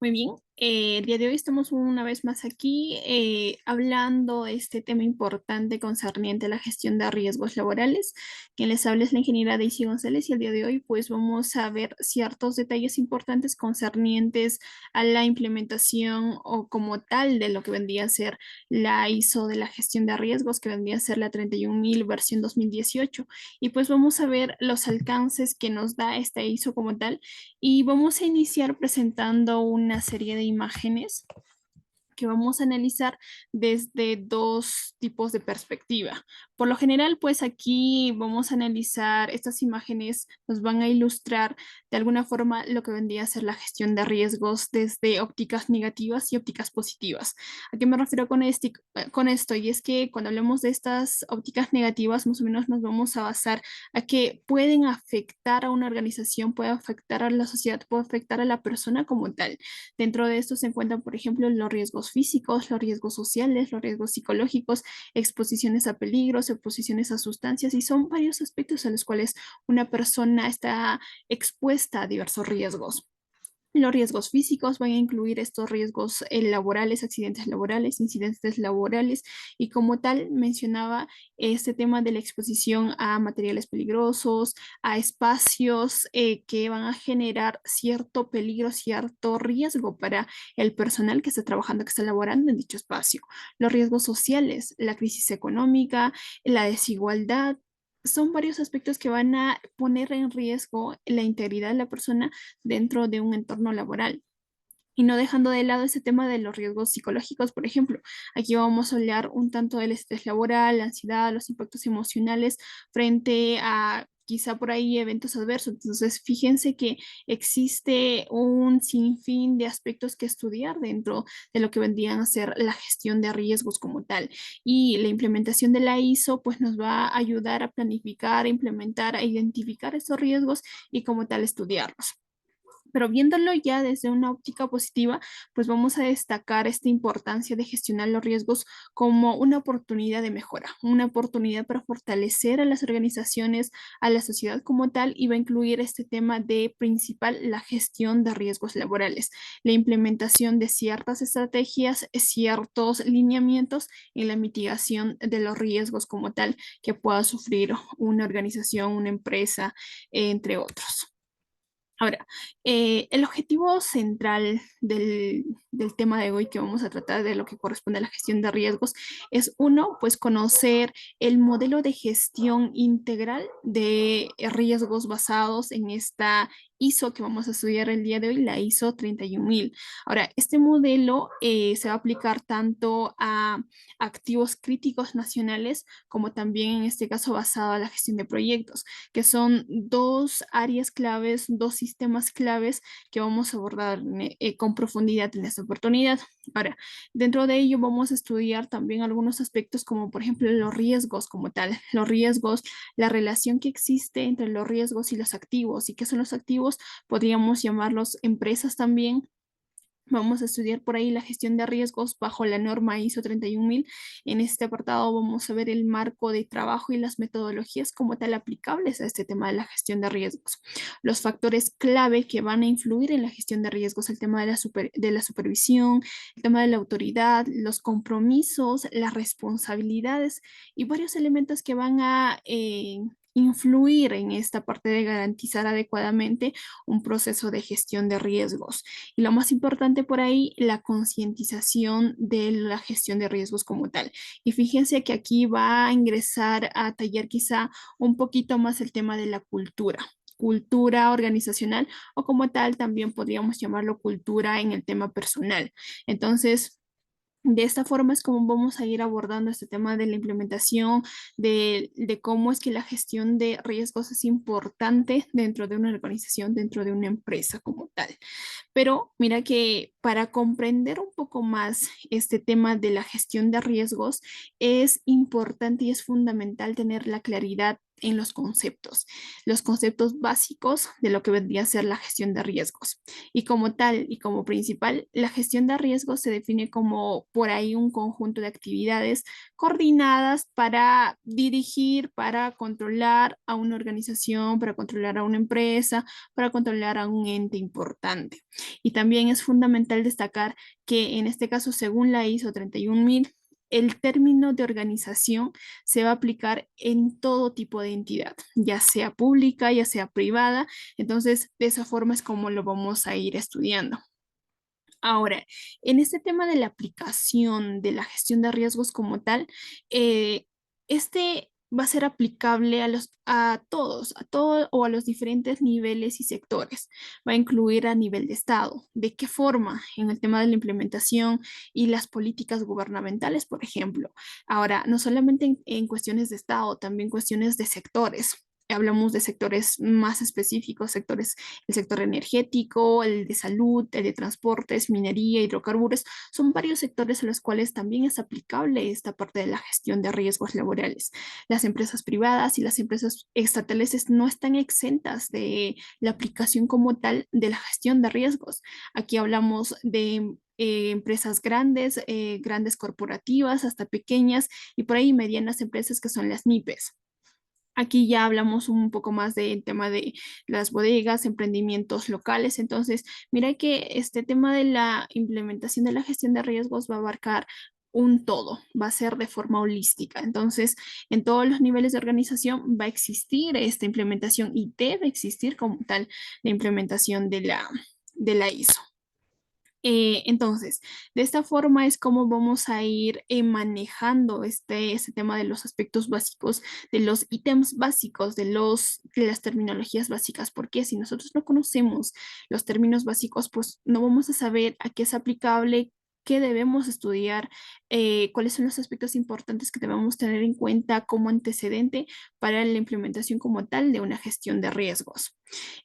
Muy bien, el día de hoy estamos una vez más aquí hablando de este tema importante concerniente a la gestión de riesgos laborales. Quien les habla es la ingeniera Daisy González y el día de hoy pues vamos a ver ciertos detalles importantes concernientes a la implementación o como tal de lo que vendría a ser la ISO de la gestión de riesgos, que vendría a ser la 31000 versión 2018. Y pues vamos a ver los alcances que nos da esta ISO como tal y vamos a iniciar presentando una serie de imágenes que vamos a analizar desde dos tipos de perspectiva. Por lo general, pues aquí vamos a analizar estas imágenes, nos van a ilustrar de alguna forma lo que vendría a ser la gestión de riesgos desde ópticas negativas y ópticas positivas. ¿A qué me refiero con esto? Y es que cuando hablamos de estas ópticas negativas, más o menos nos vamos a basar a que pueden afectar a una organización, puede afectar a la sociedad, puede afectar a la persona como tal. Dentro de esto se encuentran, por ejemplo, los riesgos físicos, los riesgos sociales, los riesgos psicológicos, exposiciones a peligros, exposiciones a sustancias, y son varios aspectos a los cuales una persona está expuesta a diversos riesgos. Los riesgos físicos van a incluir estos riesgos laborales, accidentes laborales, incidentes laborales y como tal mencionaba este tema de la exposición a materiales peligrosos, a espacios que van a generar cierto peligro, cierto riesgo para el personal que está trabajando, que está laborando en dicho espacio. Los riesgos sociales, la crisis económica, la desigualdad. Son varios aspectos que van a poner en riesgo la integridad de la persona dentro de un entorno laboral. Y no dejando de lado ese tema de los riesgos psicológicos, por ejemplo, aquí vamos a hablar un tanto del estrés laboral, la ansiedad, los impactos emocionales frente a quizá por ahí eventos adversos. Entonces, fíjense que existe un sinfín de aspectos que estudiar dentro de lo que vendrían a ser la gestión de riesgos como tal. Y la implementación de la ISO pues nos va a ayudar a planificar, a implementar, a identificar esos riesgos y como tal estudiarlos. Pero viéndolo ya desde una óptica positiva, pues vamos a destacar esta importancia de gestionar los riesgos como una oportunidad de mejora, una oportunidad para fortalecer a las organizaciones, a la sociedad como tal, y va a incluir este tema de principal, la gestión de riesgos laborales, la implementación de ciertas estrategias, ciertos lineamientos en la mitigación de los riesgos como tal que pueda sufrir una organización, una empresa, entre otros. Ahora, el objetivo central del tema de hoy que vamos a tratar de lo que corresponde a la gestión de riesgos es uno, pues conocer el modelo de gestión integral de riesgos basados en esta ISO que vamos a estudiar el día de hoy, la ISO 31000. Ahora, este modelo se va a aplicar tanto a activos críticos nacionales como también en este caso basado a la gestión de proyectos, que son dos áreas claves, dos sistemas claves que vamos a abordar con profundidad en esta oportunidad. Ahora, dentro de ello vamos a estudiar también algunos aspectos como por ejemplo los riesgos como tal, los riesgos, la relación que existe entre los riesgos y los activos. ¿Y qué son los activos? Podríamos llamarlos empresas también. Vamos a estudiar por ahí la gestión de riesgos bajo la norma ISO 31000. En este apartado vamos a ver el marco de trabajo y las metodologías como tal aplicables a este tema de la gestión de riesgos. Los factores clave que van a influir en la gestión de riesgos, el tema de de la supervisión, el tema de la autoridad, los compromisos, las responsabilidades y varios elementos que van a influir en esta parte de garantizar adecuadamente un proceso de gestión de riesgos. Y lo más importante por ahí, la concientización de la gestión de riesgos como tal. Y fíjense que aquí va a ingresar a tallar quizá un poquito más el tema de la cultura organizacional o como tal también podríamos llamarlo cultura en el tema personal. Entonces, de esta forma es como vamos a ir abordando este tema de la implementación, de cómo es que la gestión de riesgos es importante dentro de una organización, dentro de una empresa como tal. Pero mira que para comprender un poco más este tema de la gestión de riesgos es importante y es fundamental tener la claridad en los conceptos básicos de lo que vendría a ser la gestión de riesgos. Y como tal y como principal, la gestión de riesgos se define como por ahí un conjunto de actividades coordinadas para dirigir, para controlar a una organización, para controlar a una empresa, para controlar a un ente importante. Y también es fundamental destacar que en este caso, según la ISO 31000, el término de organización se va a aplicar en todo tipo de entidad, ya sea pública, ya sea privada. Entonces, de esa forma es como lo vamos a ir estudiando. Ahora, en este tema de la aplicación de la gestión de riesgos como tal, este va a ser aplicable a todos o a los diferentes niveles y sectores. Va a incluir a nivel de Estado. ¿De qué forma? En el tema de la implementación y las políticas gubernamentales, por ejemplo. Ahora, no solamente en cuestiones de Estado, también cuestiones de sectores. Hablamos de sectores más específicos, el sector energético, el de salud, el de transportes, minería, hidrocarburos. Son varios sectores a los cuales también es aplicable esta parte de la gestión de riesgos laborales. Las empresas privadas y las empresas estatales no están exentas de la aplicación como tal de la gestión de riesgos. Aquí hablamos de empresas grandes, grandes corporativas, hasta pequeñas y por ahí medianas empresas que son las MIPES. Aquí ya hablamos un poco más del tema de las bodegas, emprendimientos locales. Entonces, mira que este tema de la implementación de la gestión de riesgos va a abarcar un todo, va a ser de forma holística. Entonces, en todos los niveles de organización va a existir esta implementación y debe existir como tal la implementación de la ISO. Entonces, de esta forma es como vamos a ir manejando este tema de los aspectos básicos, de los ítems básicos, de las terminologías básicas, porque si nosotros no conocemos los términos básicos, pues no vamos a saber a qué es aplicable, qué debemos estudiar, cuáles son los aspectos importantes que debemos tener en cuenta como antecedente para la implementación como tal de una gestión de riesgos.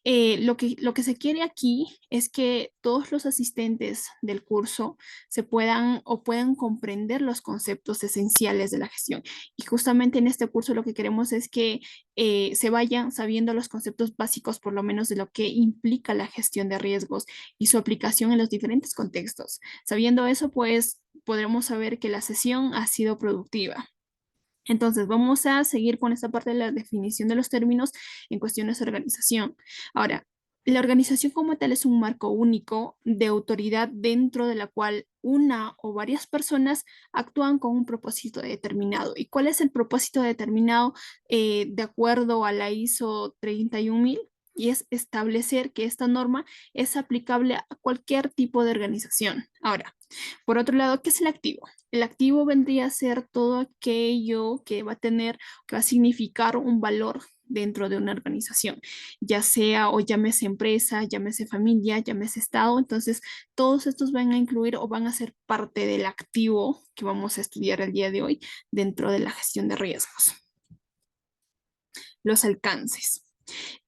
Lo que se quiere aquí es que todos los asistentes del curso se puedan o puedan comprender los conceptos esenciales de la gestión. Y justamente en este curso lo que queremos es que se vayan sabiendo los conceptos básicos, por lo menos de lo que implica la gestión de riesgos y su aplicación en los diferentes contextos. Sabiendo eso, pues podremos saber que la sesión ha sido productiva. Entonces, vamos a seguir con esta parte de la definición de los términos en cuestiones de organización. Ahora, la organización como tal es un marco único de autoridad dentro de la cual una o varias personas actúan con un propósito determinado. ¿Y cuál es el propósito determinado de acuerdo a la ISO 31000? Y es establecer que esta norma es aplicable a cualquier tipo de organización. Ahora, por otro lado, ¿qué es el activo? El activo vendría a ser todo aquello que va a tener, que va a significar un valor dentro de una organización, ya sea o llámese empresa, llámese familia, llámese Estado. Entonces, todos estos van a incluir o van a ser parte del activo que vamos a estudiar el día de hoy dentro de la gestión de riesgos. Los alcances.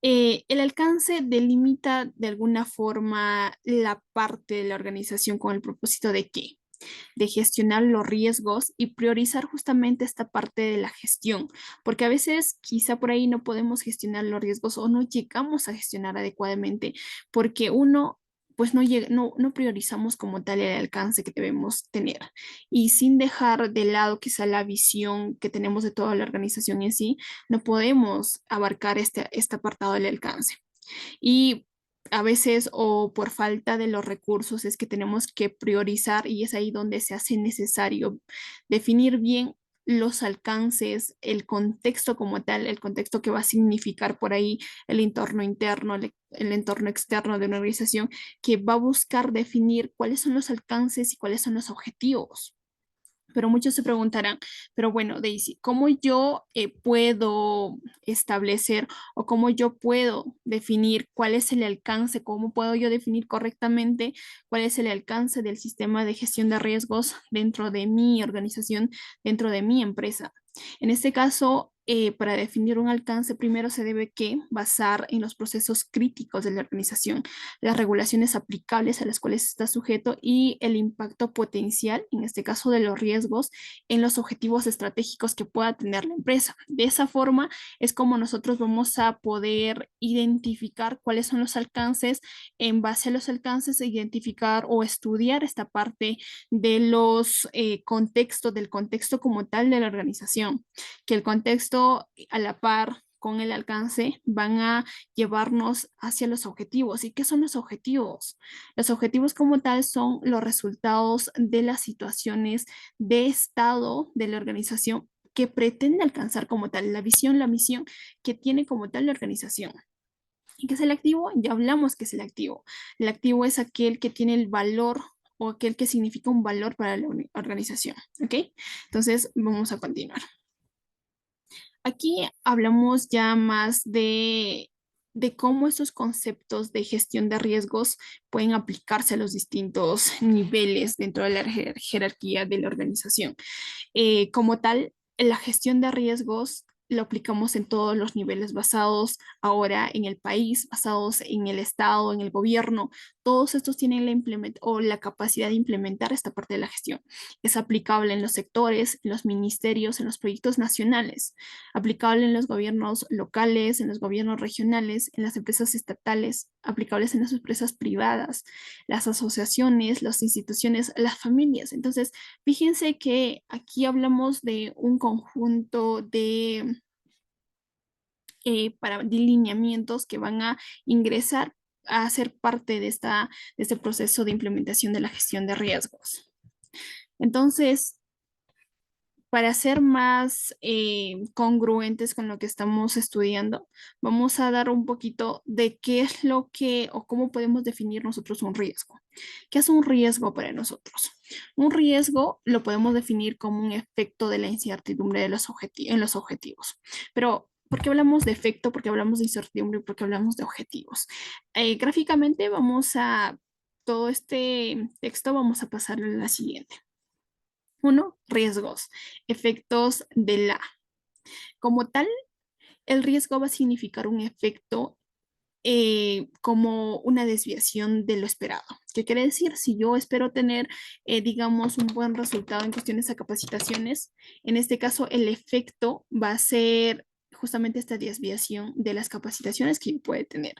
El alcance delimita de alguna forma la parte de la organización con el propósito de qué? De gestionar los riesgos y priorizar justamente esta parte de la gestión, porque a veces quizá por ahí no podemos gestionar los riesgos o no llegamos a gestionar adecuadamente porque uno pues no priorizamos como tal el alcance que debemos tener y sin dejar de lado quizá la visión que tenemos de toda la organización en sí, no podemos abarcar este apartado del alcance. Y a veces o por falta de los recursos es que tenemos que priorizar y es ahí donde se hace necesario definir bien los alcances, el contexto como tal, el contexto que va a significar por ahí el entorno interno, el entorno externo de una organización, que va a buscar definir cuáles son los alcances y cuáles son los objetivos. Pero muchos se preguntarán, pero bueno, Daisy, ¿cómo yo puedo establecer o cómo yo puedo definir cuál es el alcance, cómo puedo yo definir correctamente cuál es el alcance del sistema de gestión de riesgos dentro de mi organización, dentro de mi empresa? En este caso, para definir un alcance, primero se debe que basar en los procesos críticos de la organización, las regulaciones aplicables a las cuales está sujeto y el impacto potencial, en este caso de los riesgos, en los objetivos estratégicos que pueda tener la empresa. De esa forma es como nosotros vamos a poder identificar cuáles son los alcances, en base a los alcances, identificar o estudiar esta parte de los contextos, del contexto como tal de la organización, que el contexto a la par con el alcance van a llevarnos hacia los objetivos. ¿Y qué son los objetivos? Los objetivos como tal son los resultados de las situaciones de estado de la organización que pretende alcanzar como tal, la visión, la misión que tiene como tal la organización. ¿Y qué es el activo? Ya hablamos que es el activo. El activo es aquel que tiene el valor o aquel que significa un valor para la organización. ¿Ok? Entonces, vamos a continuar. Aquí hablamos ya más de cómo estos conceptos de gestión de riesgos pueden aplicarse a los distintos niveles dentro de la jerarquía de la organización. Como tal, la gestión de riesgos lo aplicamos en todos los niveles basados ahora en el país, basados en el Estado, en el gobierno. Todos estos tienen la capacidad de implementar esta parte de la gestión. Es aplicable en los sectores, en los ministerios, en los proyectos nacionales, aplicable en los gobiernos locales, en los gobiernos regionales, en las empresas estatales, aplicables en las empresas privadas, las asociaciones, las instituciones, las familias. Entonces, fíjense que aquí hablamos de un conjunto de lineamientos que van a ingresar a ser parte de este proceso de implementación de la gestión de riesgos. Entonces, para ser más congruentes con lo que estamos estudiando, vamos a dar un poquito de qué es lo que o cómo podemos definir nosotros un riesgo. ¿Qué es un riesgo para nosotros? Un riesgo lo podemos definir como un efecto de la incertidumbre de en los objetivos. Pero, ¿por qué hablamos de efecto? ¿Por qué hablamos de incertidumbre? ¿Por qué hablamos de objetivos? Gráficamente todo este texto vamos a pasarle a la siguiente. Uno, riesgos, efectos de la. Como tal, el riesgo va a significar un efecto como una desviación de lo esperado. ¿Qué quiere decir? Si yo espero tener, digamos, un buen resultado en cuestiones de capacitaciones, en este caso el efecto va a ser justamente esta desviación de las capacitaciones que puede tener.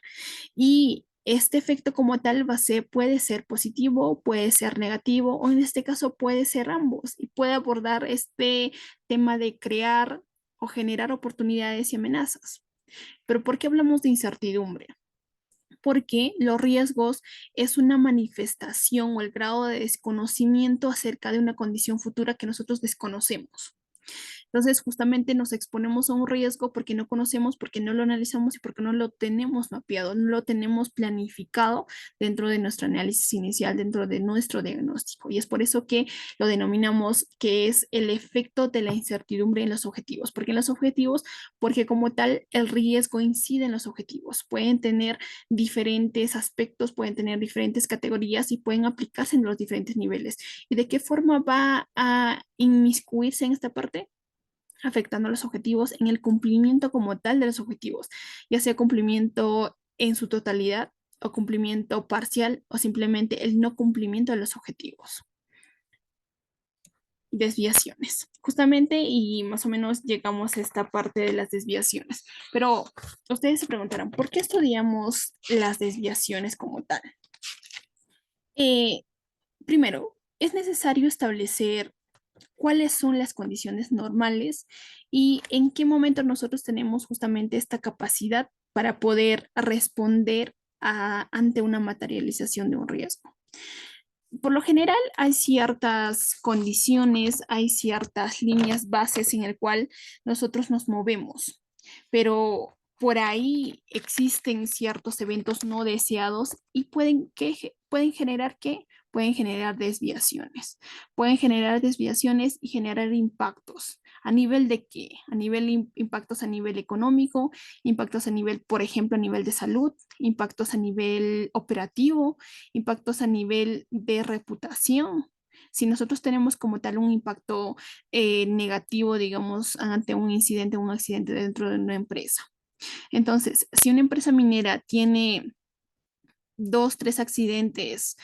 Y este efecto como tal puede ser positivo, puede ser negativo, o en este caso puede ser ambos, y puede abordar este tema de crear o generar oportunidades y amenazas. Pero ¿por qué hablamos de incertidumbre? Porque los riesgos es una manifestación o el grado de desconocimiento acerca de una condición futura que nosotros desconocemos. Entonces, justamente nos exponemos a un riesgo porque no conocemos, porque no lo analizamos y porque no lo tenemos mapeado, no lo tenemos planificado dentro de nuestro análisis inicial, dentro de nuestro diagnóstico. Y es por eso que lo denominamos que es el efecto de la incertidumbre en los objetivos. ¿Por qué en los objetivos? Porque como tal, el riesgo incide en los objetivos. Pueden tener diferentes aspectos, pueden tener diferentes categorías y pueden aplicarse en los diferentes niveles. ¿Y de qué forma va a inmiscuirse en esta parte? Afectando los objetivos en el cumplimiento como tal de los objetivos, ya sea cumplimiento en su totalidad o cumplimiento parcial o simplemente el no cumplimiento de los objetivos. Desviaciones, justamente, y más o menos llegamos a esta parte de las desviaciones. Pero ustedes se preguntarán, ¿por qué estudiamos las desviaciones como tal? Eh, Primero, es necesario establecer cuáles son las condiciones normales y en qué momento nosotros tenemos justamente esta capacidad para poder responder ante una materialización de un riesgo. Por lo general, hay ciertas condiciones, hay ciertas líneas bases en el cual nosotros nos movemos, pero por ahí existen ciertos eventos no deseados y pueden generar ¿qué? Pueden generar desviaciones. Pueden generar desviaciones y generar impactos. ¿A nivel de qué? A nivel impactos a nivel económico, impactos a nivel, por ejemplo, a nivel de salud, impactos a nivel operativo, impactos a nivel de reputación. si nosotros tenemos como tal un impacto negativo, digamos, ante un incidente, un accidente dentro de una empresa. Entonces, si una empresa minera tiene dos, tres accidentes,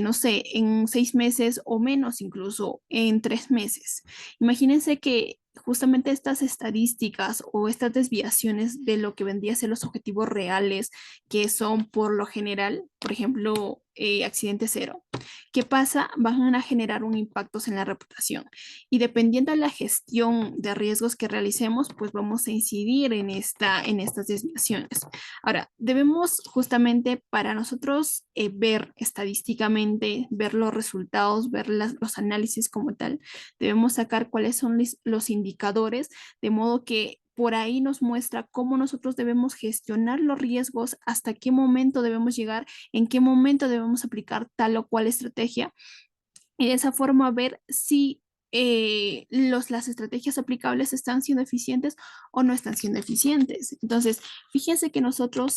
no sé, en 6 meses o menos, incluso en 3 meses. Imagínense que justamente estas estadísticas o estas desviaciones de lo que vendría a ser los objetivos reales, que son por lo general, por ejemplo, accidente cero, ¿qué pasa? Van a generar un impacto en la reputación. Y dependiendo de la gestión de riesgos que realicemos, pues vamos a incidir en estas desviaciones. Ahora, debemos justamente para nosotros ver estadísticamente, ver los resultados, ver los análisis como tal, debemos sacar cuáles son los indicadores, de modo que por ahí nos muestra cómo nosotros debemos gestionar los riesgos, hasta qué momento debemos llegar, en qué momento debemos aplicar tal o cual estrategia y de esa forma ver si las estrategias aplicables están siendo eficientes o no están siendo eficientes. Entonces, fíjense que nosotros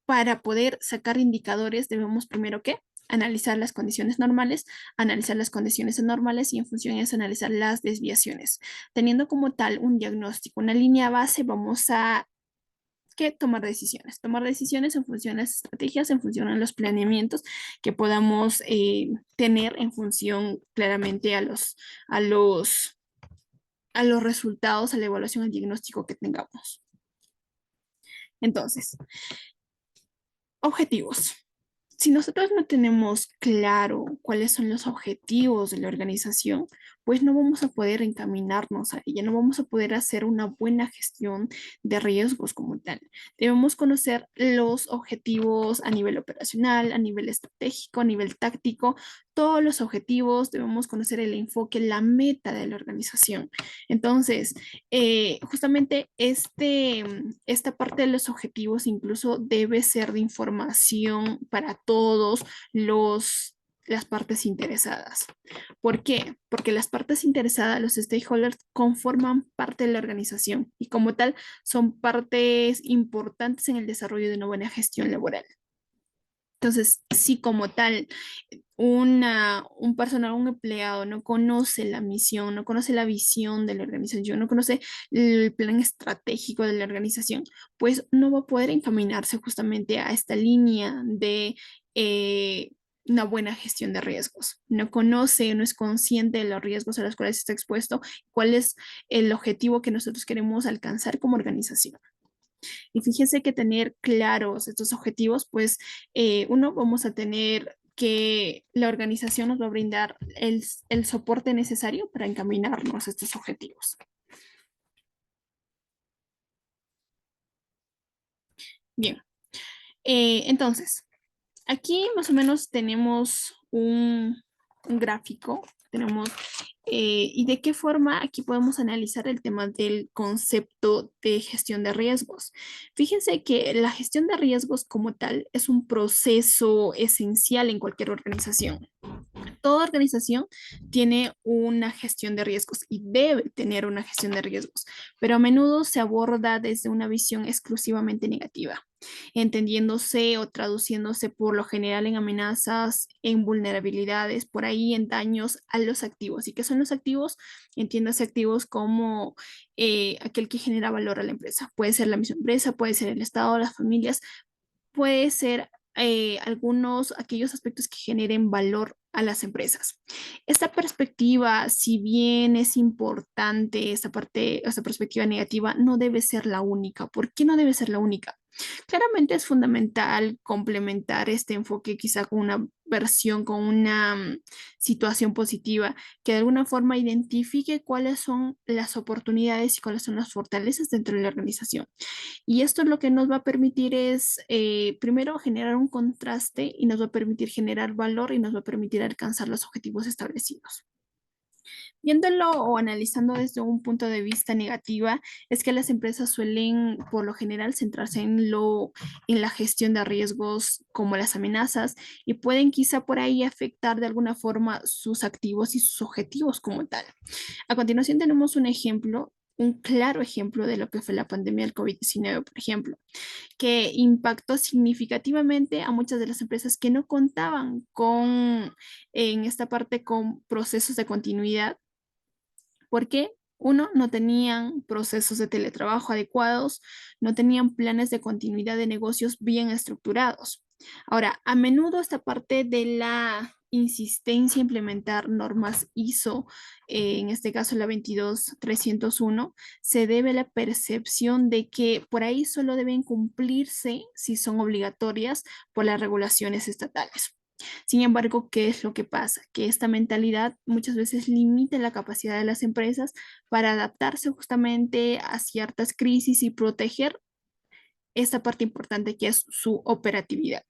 para poder sacar indicadores debemos primero que analizar las condiciones normales, analizar las condiciones anormales y en función de eso analizar las desviaciones. Teniendo como tal un diagnóstico, una línea base, vamos a que tomar decisiones en función de las estrategias, en función de los planeamientos que podamos tener en función claramente a los, a los resultados, a la evaluación, al diagnóstico que tengamos. Entonces, objetivos. Si nosotros no tenemos claro cuáles son los objetivos de la organización, pues no vamos a poder encaminarnos a ella, no vamos a poder hacer una buena gestión de riesgos como tal. Debemos conocer los objetivos a nivel operacional, a nivel estratégico, a nivel táctico, todos los objetivos, debemos conocer el enfoque, la meta de la organización. Entonces, justamente esta parte de los objetivos incluso debe ser de información para todos las partes interesadas. ¿Por qué? Porque las partes interesadas, los stakeholders, conforman parte de la organización y como tal son partes importantes en el desarrollo de una buena gestión laboral. Entonces, si como tal un personal, un empleado no conoce la misión, no conoce la visión de la organización, no conoce el plan estratégico de la organización, pues no va a poder encaminarse justamente a esta línea de una buena gestión de riesgos. No conoce, no es consciente de los riesgos a los cuales está expuesto, cuál es el objetivo que nosotros queremos alcanzar como organización. Y fíjense que tener claros estos objetivos, pues uno, vamos a tener que la organización nos va a brindar el soporte necesario para encaminarnos a estos objetivos. Bien, entonces, aquí más o menos tenemos un gráfico, tenemos, y de qué forma aquí podemos analizar el tema del concepto de gestión de riesgos. Fíjense que la gestión de riesgos como tal es un proceso esencial en cualquier organización. Toda organización tiene una gestión de riesgos y debe tener una gestión de riesgos, pero a menudo se aborda desde una visión exclusivamente negativa, entendiéndose o traduciéndose por lo general en amenazas, en vulnerabilidades, por ahí en daños a los activos. ¿Y qué son los activos? Entiéndase activos como aquel que genera valor a la empresa. Puede ser la misma empresa, puede ser el Estado, las familias, puede ser aquellos aspectos que generen valor a las empresas. Esta perspectiva, si bien es importante, esta perspectiva negativa, no debe ser la única. ¿Por qué no debe ser la única? Claramente es fundamental complementar este enfoque quizá con una versión, con una situación positiva que de alguna forma identifique cuáles son las oportunidades y cuáles son las fortalezas dentro de la organización. Y esto lo que nos va a permitir es, primero, generar un contraste y nos va a permitir generar valor y nos va a permitir alcanzar los objetivos establecidos. Viéndolo o analizando desde un punto de vista negativa, es que las empresas suelen, por lo general, centrarse en la gestión de riesgos como las amenazas y pueden quizá por ahí afectar de alguna forma sus activos y sus objetivos como tal. A continuación tenemos un ejemplo un claro ejemplo de lo que fue la pandemia del COVID-19, por ejemplo, que impactó significativamente a muchas de las empresas que no contaban con, en esta parte, con procesos de continuidad, porque uno, no tenían procesos de teletrabajo adecuados, no tenían planes de continuidad de negocios bien estructurados. Ahora, a menudo esta parte de la insistencia en implementar normas ISO, en este caso la 22301, se debe a la percepción de que por ahí solo deben cumplirse si son obligatorias por las regulaciones estatales. Sin embargo, ¿qué es lo que pasa? Que esta mentalidad muchas veces limita la capacidad de las empresas para adaptarse justamente a ciertas crisis y proteger esta parte importante que es su operatividad.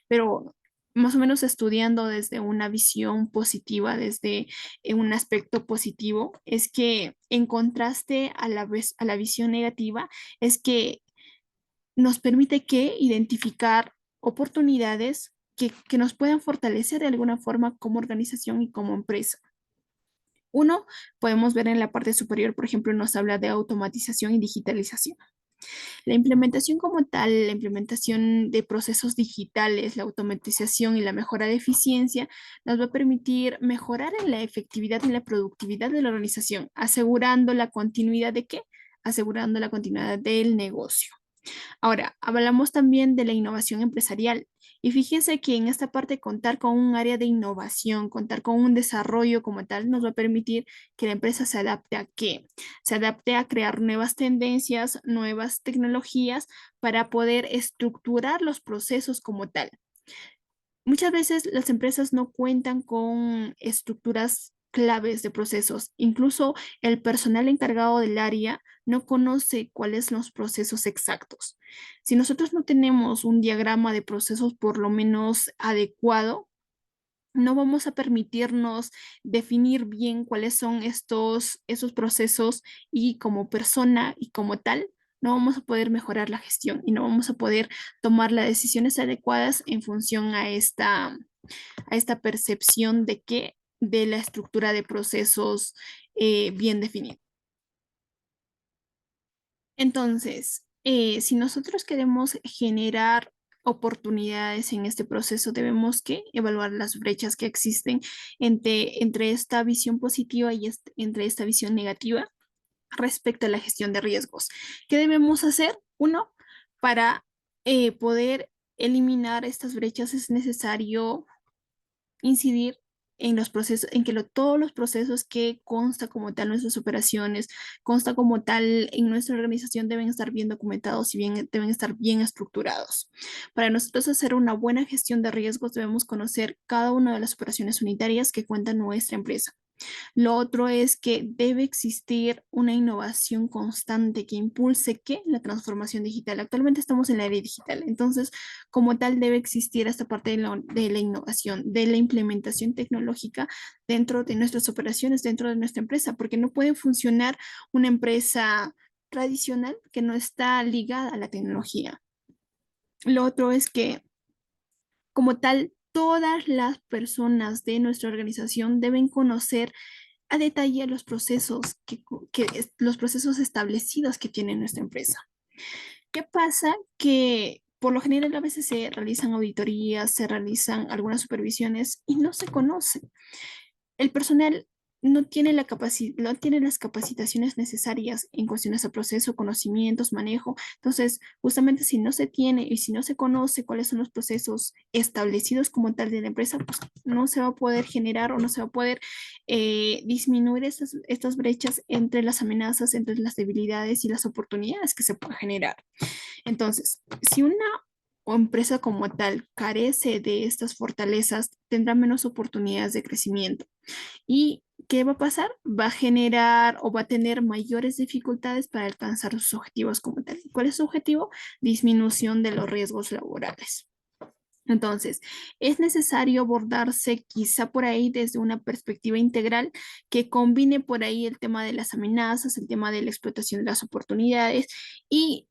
Pero más o menos estudiando desde una visión positiva, desde un aspecto positivo, es que en contraste a la vez a la visión negativa, es que nos permite que identificar oportunidades que nos puedan fortalecer de alguna forma como organización y como empresa. Uno, podemos ver en la parte superior, por ejemplo, nos habla de automatización y digitalización. La implementación como tal, la implementación de procesos digitales, la automatización y la mejora de eficiencia nos va a permitir mejorar en la efectividad y la productividad de la organización, asegurando la continuidad de qué? Asegurando la continuidad del negocio. Ahora, hablamos también de la innovación empresarial. Y fíjense que en esta parte contar con un área de innovación, contar con un desarrollo como tal, nos va a permitir que la empresa se adapte a qué? Se adapte a crear nuevas tendencias, nuevas tecnologías para poder estructurar los procesos como tal. Muchas veces las empresas no cuentan con estructuras claves de procesos. Incluso el personal encargado del área no conoce cuáles son los procesos exactos. Si nosotros no tenemos un diagrama de procesos por lo menos adecuado, no vamos a permitirnos definir bien cuáles son esos procesos, y como persona y como tal, no vamos a poder mejorar la gestión y no vamos a poder tomar las decisiones adecuadas en función a esta percepción de que de la estructura de procesos bien definida. Entonces, si nosotros queremos generar oportunidades en este proceso, debemos que evaluar las brechas que existen entre esta visión positiva y entre esta visión negativa respecto a la gestión de riesgos. ¿Qué debemos hacer? Uno, para poder eliminar estas brechas es necesario incidir en los procesos, en que todos los procesos que consta como tal nuestras operaciones, consta como tal en nuestra organización, deben estar bien documentados y bien, deben estar bien estructurados. Para nosotros hacer una buena gestión de riesgos, debemos conocer cada una de las operaciones unitarias que cuenta nuestra empresa. Lo otro es que debe existir una innovación constante que impulse que la transformación digital. Actualmente estamos en la era digital, entonces como tal debe existir esta parte de la innovación, de la implementación tecnológica dentro de nuestras operaciones, dentro de nuestra empresa, porque no puede funcionar una empresa tradicional que no está ligada a la tecnología. Lo otro es que como tal, todas las personas de nuestra organización deben conocer a detalle los procesos los procesos establecidos que tiene nuestra empresa. ¿Qué pasa? Que por lo general a veces se realizan auditorías, se realizan algunas supervisiones y no se conoce. El personal no tiene no tiene las capacitaciones necesarias en cuestiones de proceso, conocimientos, manejo. Entonces, justamente si no se tiene y si no se conoce cuáles son los procesos establecidos como tal de la empresa, pues no se va a poder generar o no se va a poder disminuir estas brechas entre las amenazas, entre las debilidades y las oportunidades que se pueden generar. Entonces, si una empresa como tal carece de estas fortalezas, tendrá menos oportunidades de crecimiento. ¿Y qué va a pasar? Va a generar o va a tener mayores dificultades para alcanzar sus objetivos como tal. ¿Cuál es su objetivo? Disminución de los riesgos laborales. Entonces, es necesario abordarse quizá por ahí desde una perspectiva integral que combine por ahí el tema de las amenazas, el tema de la explotación de las oportunidades y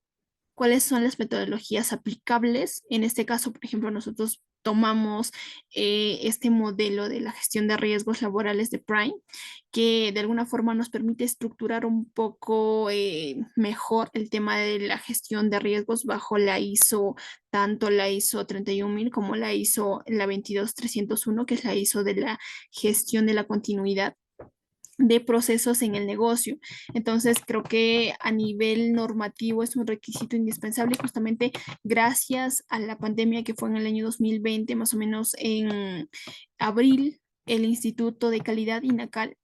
cuáles son las metodologías aplicables. En este caso, por ejemplo, nosotros tomamos este modelo de la gestión de riesgos laborales de Prime, que de alguna forma nos permite estructurar un poco mejor el tema de la gestión de riesgos bajo la ISO, tanto la ISO 31000 como la ISO la 22301, que es la ISO de la gestión de la continuidad de procesos en el negocio. Entonces, creo que a nivel normativo es un requisito indispensable, justamente gracias a la pandemia que fue en el año 2020, más o menos en abril, el Instituto de Calidad INACAL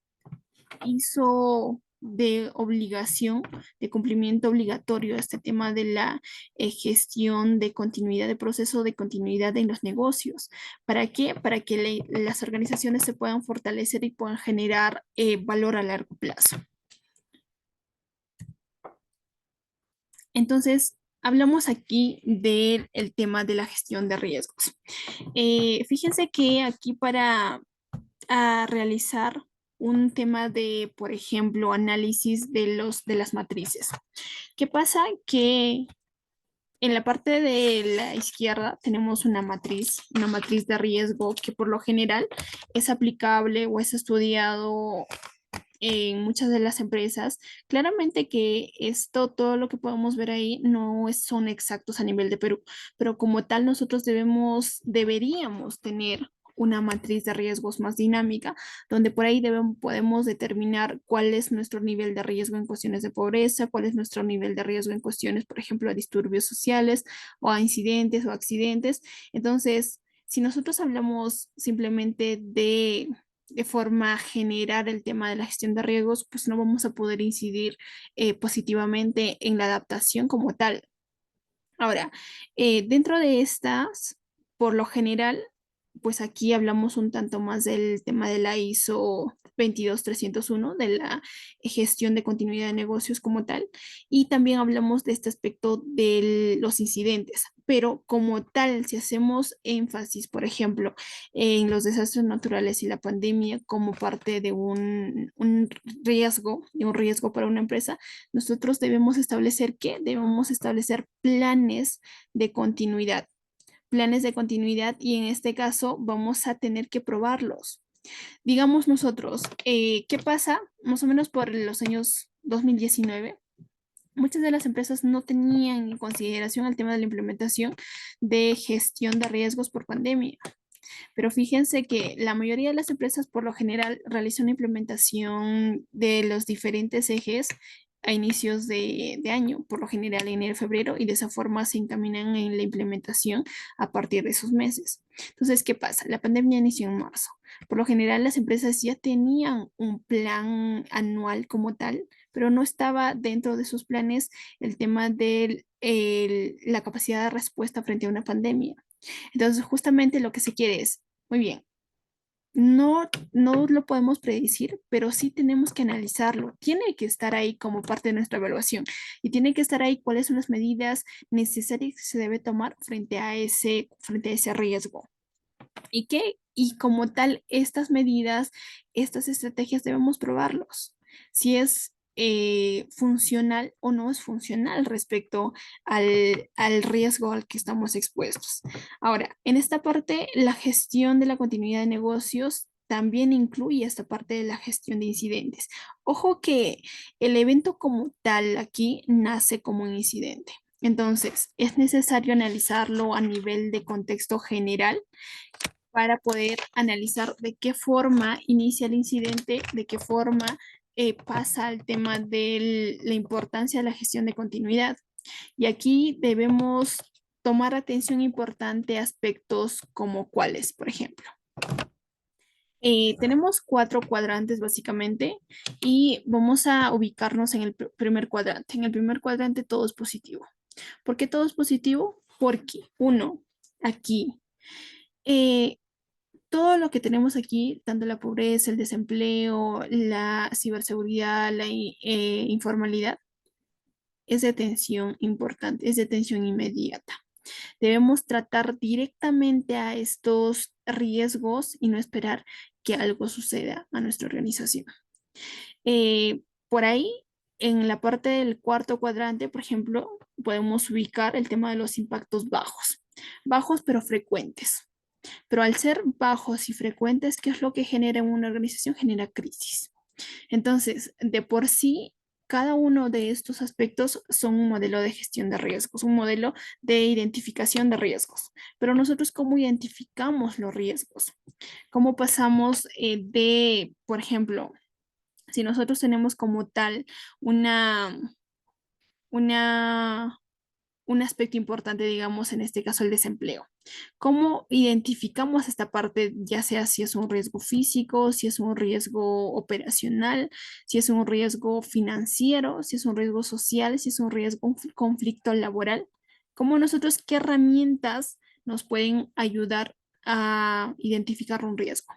hizo de obligación, de cumplimiento obligatorio este tema de la gestión de continuidad de proceso, de continuidad en los negocios. ¿Para qué? Para que las organizaciones se puedan fortalecer y puedan generar valor a largo plazo. Entonces, hablamos aquí del tema de la gestión de riesgos. Fíjense que aquí para realizar un tema de, por ejemplo, análisis de las matrices. ¿Qué pasa? Que en la parte de la izquierda tenemos una matriz de riesgo que por lo general es aplicable o es estudiado en muchas de las empresas. Claramente que esto, todo lo que podemos ver ahí, son exactos a nivel de Perú, pero como tal nosotros deberíamos tener una matriz de riesgos más dinámica, donde por ahí podemos determinar cuál es nuestro nivel de riesgo en cuestiones de pobreza, cuál es nuestro nivel de riesgo en cuestiones, por ejemplo, a disturbios sociales o a incidentes o accidentes. Entonces, si nosotros hablamos simplemente de forma general el tema de la gestión de riesgos, pues no vamos a poder incidir positivamente en la adaptación como tal. Ahora, dentro de estas, por lo general, pues aquí hablamos un tanto más del tema de la ISO 22301, de la gestión de continuidad de negocios como tal, y también hablamos de este aspecto de los incidentes, pero como tal, si hacemos énfasis, por ejemplo, en los desastres naturales y la pandemia como parte de de un riesgo para una empresa, nosotros debemos establecer qué, debemos establecer planes de continuidad y en este caso vamos a tener que probarlos. Digamos nosotros, ¿qué pasa? Más o menos por los años 2019, muchas de las empresas no tenían en consideración el tema de la implementación de gestión de riesgos por pandemia. Pero fíjense que la mayoría de las empresas por lo general realizan una implementación de los diferentes ejes a inicios de año, por lo general en enero, febrero, y de esa forma se encaminan en la implementación a partir de esos meses. Entonces, ¿qué pasa? La pandemia inició en marzo. Por lo general las empresas ya tenían un plan anual como tal, pero no estaba dentro de sus planes el tema de la capacidad de respuesta frente a una pandemia. Entonces, justamente lo que se quiere es, muy bien, no lo podemos predecir, pero sí tenemos que analizarlo. Tiene que estar ahí como parte de nuestra evaluación y tiene que estar ahí cuáles son las medidas necesarias que se debe tomar frente a ese riesgo. Y como tal, estas medidas, estas estrategias debemos probarlos. Si es funcional o no es funcional respecto al riesgo al que estamos expuestos. Ahora, en esta parte, la gestión de la continuidad de negocios también incluye esta parte de la gestión de incidentes. Ojo que el evento como tal aquí nace como un incidente. Entonces, es necesario analizarlo a nivel de contexto general para poder analizar de qué forma inicia el incidente, de qué forma pasa el tema de la importancia de la gestión de continuidad. Y aquí debemos tomar atención importante a aspectos como cuáles, por ejemplo. Tenemos cuatro cuadrantes básicamente y vamos a ubicarnos en el primer cuadrante. En el primer cuadrante todo es positivo. ¿Por qué todo es positivo? Porque uno, aquí eh, todo lo que tenemos aquí, tanto la pobreza, el desempleo, la ciberseguridad, la informalidad, es de atención importante, es de atención inmediata. Debemos tratar directamente a estos riesgos y no esperar que algo suceda a nuestra organización. Por ahí En la parte del cuarto cuadrante, por ejemplo, podemos ubicar el tema de los impactos bajos, bajos pero frecuentes. Pero al ser bajos y frecuentes, ¿qué es lo que genera en una organización? Genera crisis. Entonces, de por sí, cada uno de estos aspectos son un modelo de gestión de riesgos, un modelo de identificación de riesgos. Pero nosotros, ¿cómo identificamos los riesgos? ¿Cómo pasamos de, por ejemplo, si nosotros tenemos como tal una, una un aspecto importante, digamos, en este caso el desempleo? ¿Cómo identificamos esta parte, ya sea si es un riesgo físico, si es un riesgo operacional, si es un riesgo financiero, si es un riesgo social, si es un riesgo, un conflicto laboral? ¿Cómo nosotros, qué herramientas nos pueden ayudar a identificar un riesgo?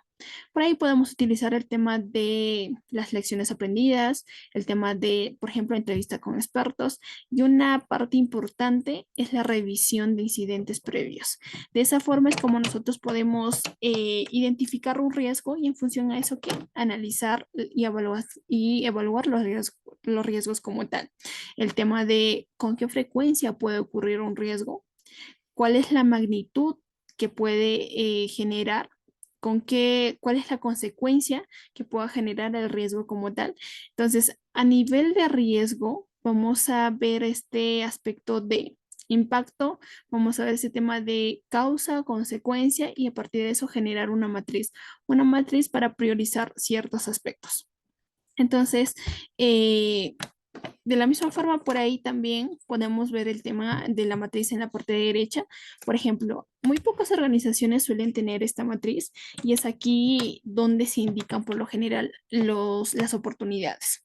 Por ahí podemos utilizar el tema de las lecciones aprendidas, el tema de, por ejemplo, entrevista con expertos, y una parte importante es la revisión de incidentes previos. De esa forma es como nosotros podemos identificar un riesgo y en función a eso que analizar y evaluar los riesgos como tal. El tema de con qué frecuencia puede ocurrir un riesgo, cuál es la magnitud que puede generar, cuál es la consecuencia que pueda generar el riesgo como tal. Entonces, a nivel de riesgo, vamos a ver este aspecto de impacto, vamos a ver ese tema de causa, consecuencia y a partir de eso generar una matriz para priorizar ciertos aspectos. Entonces, de la misma forma, por ahí también podemos ver el tema de la matriz en la parte derecha. Por ejemplo, muy pocas organizaciones suelen tener esta matriz y es aquí donde se indican por lo general las oportunidades.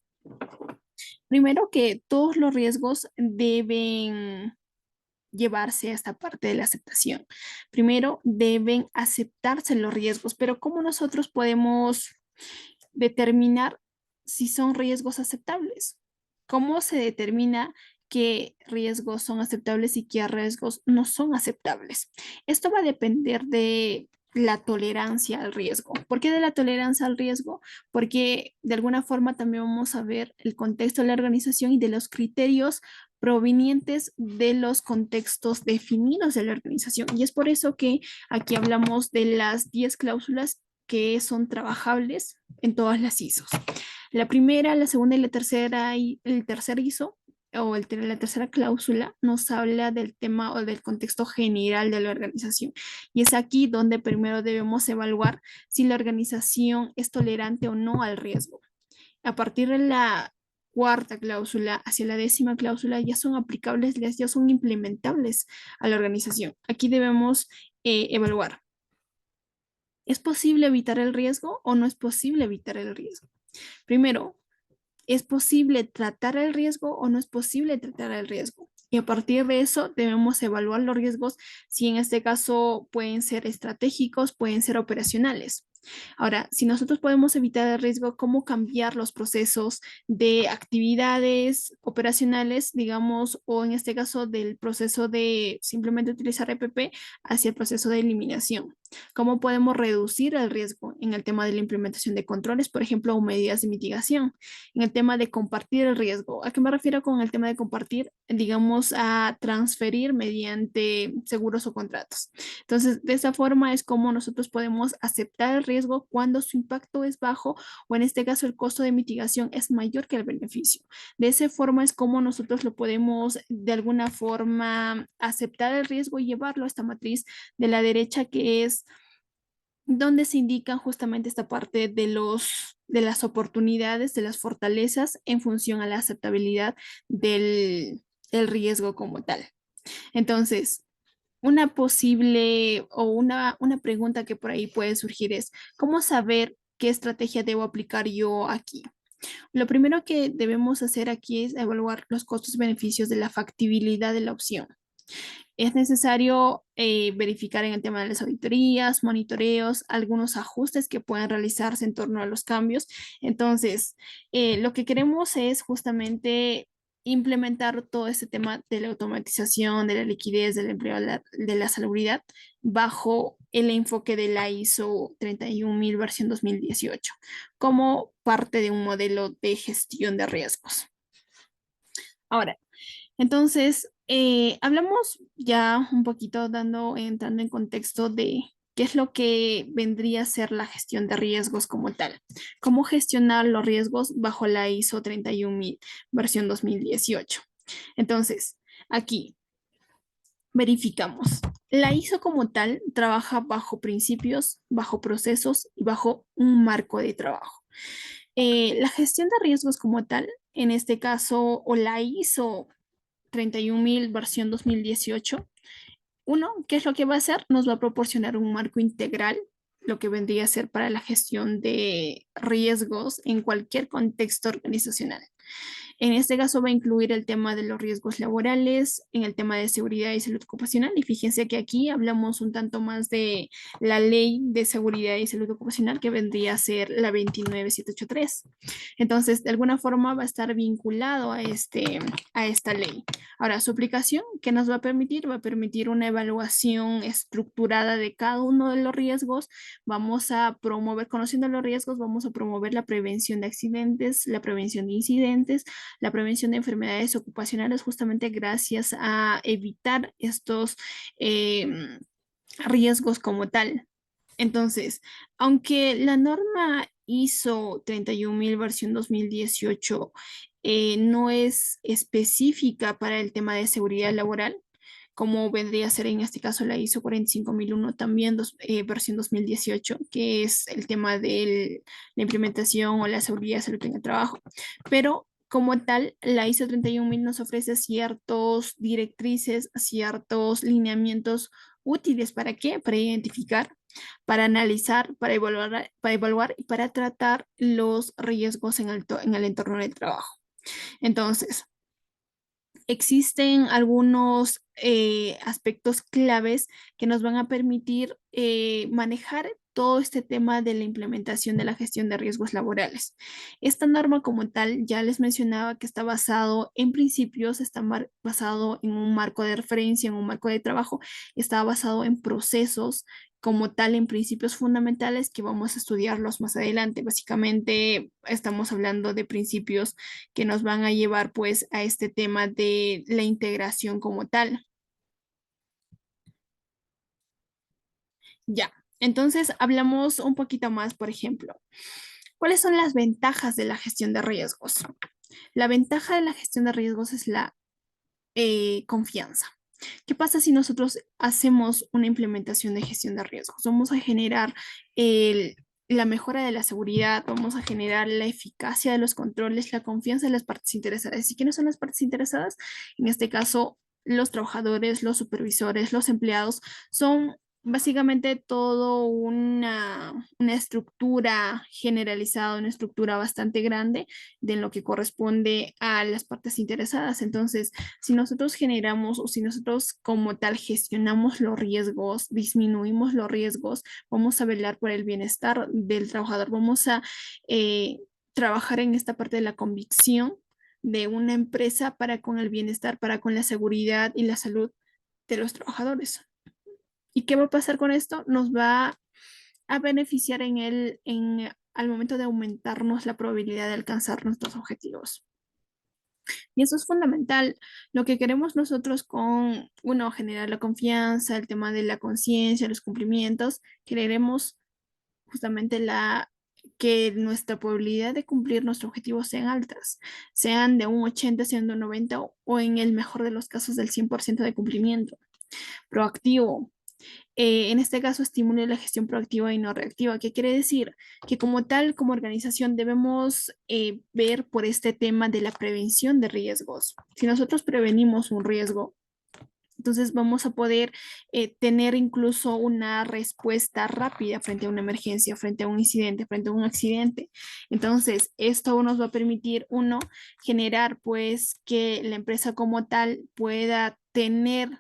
Primero que todos los riesgos deben llevarse a esta parte de la aceptación. Primero deben aceptarse los riesgos, pero ¿cómo nosotros podemos determinar si son riesgos aceptables? ¿Cómo se determina qué riesgos son aceptables y qué riesgos no son aceptables? Esto va a depender de la tolerancia al riesgo. ¿Por qué de la tolerancia al riesgo? Porque de alguna forma también vamos a ver el contexto de la organización y de los criterios provenientes de los contextos definidos de la organización. Y es por eso que aquí hablamos de las 10 cláusulas que son trabajables en todas las ISOs. La primera, la segunda y la tercera y el tercer ISO la tercera cláusula nos habla del tema o del contexto general de la organización. Y es aquí donde primero debemos evaluar si la organización es tolerante o no al riesgo. A partir de la cuarta cláusula hacia la décima cláusula ya son aplicables, ya son implementables a la organización. Aquí debemos evaluar. ¿Es posible evitar el riesgo o no es posible evitar el riesgo? Primero, ¿es posible tratar el riesgo o no es posible tratar el riesgo? Y a partir de eso debemos evaluar los riesgos, si en este caso pueden ser estratégicos, pueden ser operacionales. Ahora, si nosotros podemos evitar el riesgo, ¿cómo cambiar los procesos de actividades operacionales, digamos, o en este caso del proceso de simplemente utilizar EPP hacia el proceso de eliminación? ¿Cómo podemos reducir el riesgo en el tema de la implementación de controles, por ejemplo, o medidas de mitigación? En el tema de compartir el riesgo. ¿A qué me refiero con el tema de compartir? Digamos, a transferir mediante seguros o contratos. Entonces, de esa forma es como nosotros podemos aceptar el riesgo cuando su impacto es bajo o en este caso el costo de mitigación es mayor que el beneficio. De esa forma es como nosotros lo podemos de alguna forma aceptar el riesgo y llevarlo a esta matriz de la derecha que es donde se indican justamente esta parte de las oportunidades, de las fortalezas en función a la aceptabilidad del riesgo como tal. Entonces, una posible o una pregunta que por ahí puede surgir es, ¿cómo saber qué estrategia debo aplicar yo aquí? Lo primero que debemos hacer aquí es evaluar los costos y beneficios de la factibilidad de la opción. Es necesario verificar en el tema de las auditorías, monitoreos, algunos ajustes que puedan realizarse en torno a los cambios. Entonces, lo que queremos es justamente implementar todo este tema de la automatización, de la liquidez, del empleo, de la salubridad, bajo el enfoque de la ISO 31000 versión 2018, como parte de un modelo de gestión de riesgos. Ahora, entonces, hablamos ya un poquito entrando en contexto de qué es lo que vendría a ser la gestión de riesgos como tal. Cómo gestionar los riesgos bajo la ISO 31000 versión 2018. Entonces, aquí verificamos. La ISO como tal trabaja bajo principios, bajo procesos y bajo un marco de trabajo. La gestión de riesgos como tal, en este caso, o la ISO 31000 versión 2018. Uno, ¿qué es lo que va a hacer? Nos va a proporcionar un marco integral, lo que vendría a ser para la gestión de riesgos en cualquier contexto organizacional. En este caso va a incluir el tema de los riesgos laborales, en el tema de seguridad y salud ocupacional. Y fíjense que aquí hablamos un tanto más de la ley de seguridad y salud ocupacional que vendría a ser la 29783. Entonces, de alguna forma va a estar vinculado a esta ley. Ahora, su aplicación, ¿qué nos va a permitir? Va a permitir una evaluación estructurada de cada uno de los riesgos. Vamos a promover, conociendo los riesgos, vamos a promover la prevención de accidentes, la prevención de incidentes, la prevención de enfermedades ocupacionales, justamente gracias a evitar estos riesgos como tal. Entonces, aunque la norma ISO 31000 versión 2018 no es específica para el tema de seguridad laboral, como vendría a ser en este caso la ISO 45001 también versión 2018, que es el tema de la implementación o la seguridad salud en el trabajo. Pero como tal, la ISO 31000 nos ofrece ciertos directrices, ciertos lineamientos útiles. ¿Para qué? Para identificar, para analizar, para evaluar y para tratar los riesgos en el entorno del trabajo. Entonces, existen algunos aspectos claves que nos van a permitir manejar todo este tema de la implementación de la gestión de riesgos laborales. Esta norma como tal, ya les mencionaba que está basado en principios, está basado en un marco de referencia, en un marco de trabajo, está basado en procesos como tal, en principios fundamentales que vamos a estudiarlos más adelante. Básicamente, estamos hablando de principios que nos van a llevar pues a este tema de la integración como tal. Ya, entonces hablamos un poquito más, por ejemplo, ¿cuáles son las ventajas de la gestión de riesgos? La ventaja de la gestión de riesgos es la confianza. ¿Qué pasa si nosotros hacemos una implementación de gestión de riesgos? Vamos a generar el, la mejora de la seguridad, vamos a generar la eficacia de los controles, la confianza de las partes interesadas. ¿Y quiénes son las partes interesadas? En este caso, los trabajadores, los supervisores, los empleados, son básicamente todo una estructura generalizada, una estructura bastante grande de lo que corresponde a las partes interesadas. Entonces, si nosotros generamos o si nosotros como tal gestionamos los riesgos, disminuimos los riesgos, vamos a velar por el bienestar del trabajador, vamos a trabajar en esta parte de la convicción de una empresa para con el bienestar, para con la seguridad y la salud de los trabajadores. ¿Y qué va a pasar con esto? Nos va a beneficiar al momento de aumentarnos la probabilidad de alcanzar nuestros objetivos. Y eso es fundamental. Lo que queremos nosotros con, uno, generar la confianza, el tema de la conciencia, los cumplimientos, queremos justamente que nuestra probabilidad de cumplir nuestros objetivos sean altas, sean de un 80, sean de un 90 o en el mejor de los casos del 100% de cumplimiento. Proactivo, en este caso estimule la gestión proactiva y no reactiva. ¿Qué quiere decir? Que como tal, como organización, debemos ver por este tema de la prevención de riesgos. Si nosotros prevenimos un riesgo, entonces vamos a poder tener incluso una respuesta rápida frente a una emergencia, frente a un incidente, frente a un accidente. Entonces, esto nos va a permitir, uno, generar pues que la empresa como tal pueda tener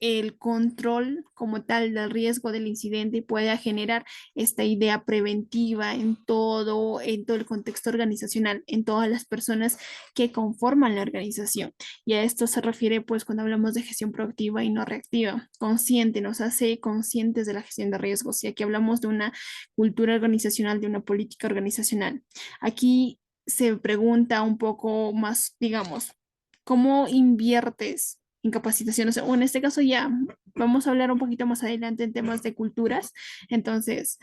el control como tal del riesgo del incidente y pueda generar esta idea preventiva en todo el contexto organizacional, en todas las personas que conforman la organización. Y a esto se refiere pues cuando hablamos de gestión proactiva y no reactiva. Consciente, nos hace conscientes de la gestión de riesgos y aquí hablamos de una cultura organizacional, de una política organizacional. Aquí se pregunta un poco más, digamos, cómo inviertes en capacitaciones, o en este caso ya vamos a hablar un poquito más adelante en temas de culturas. Entonces,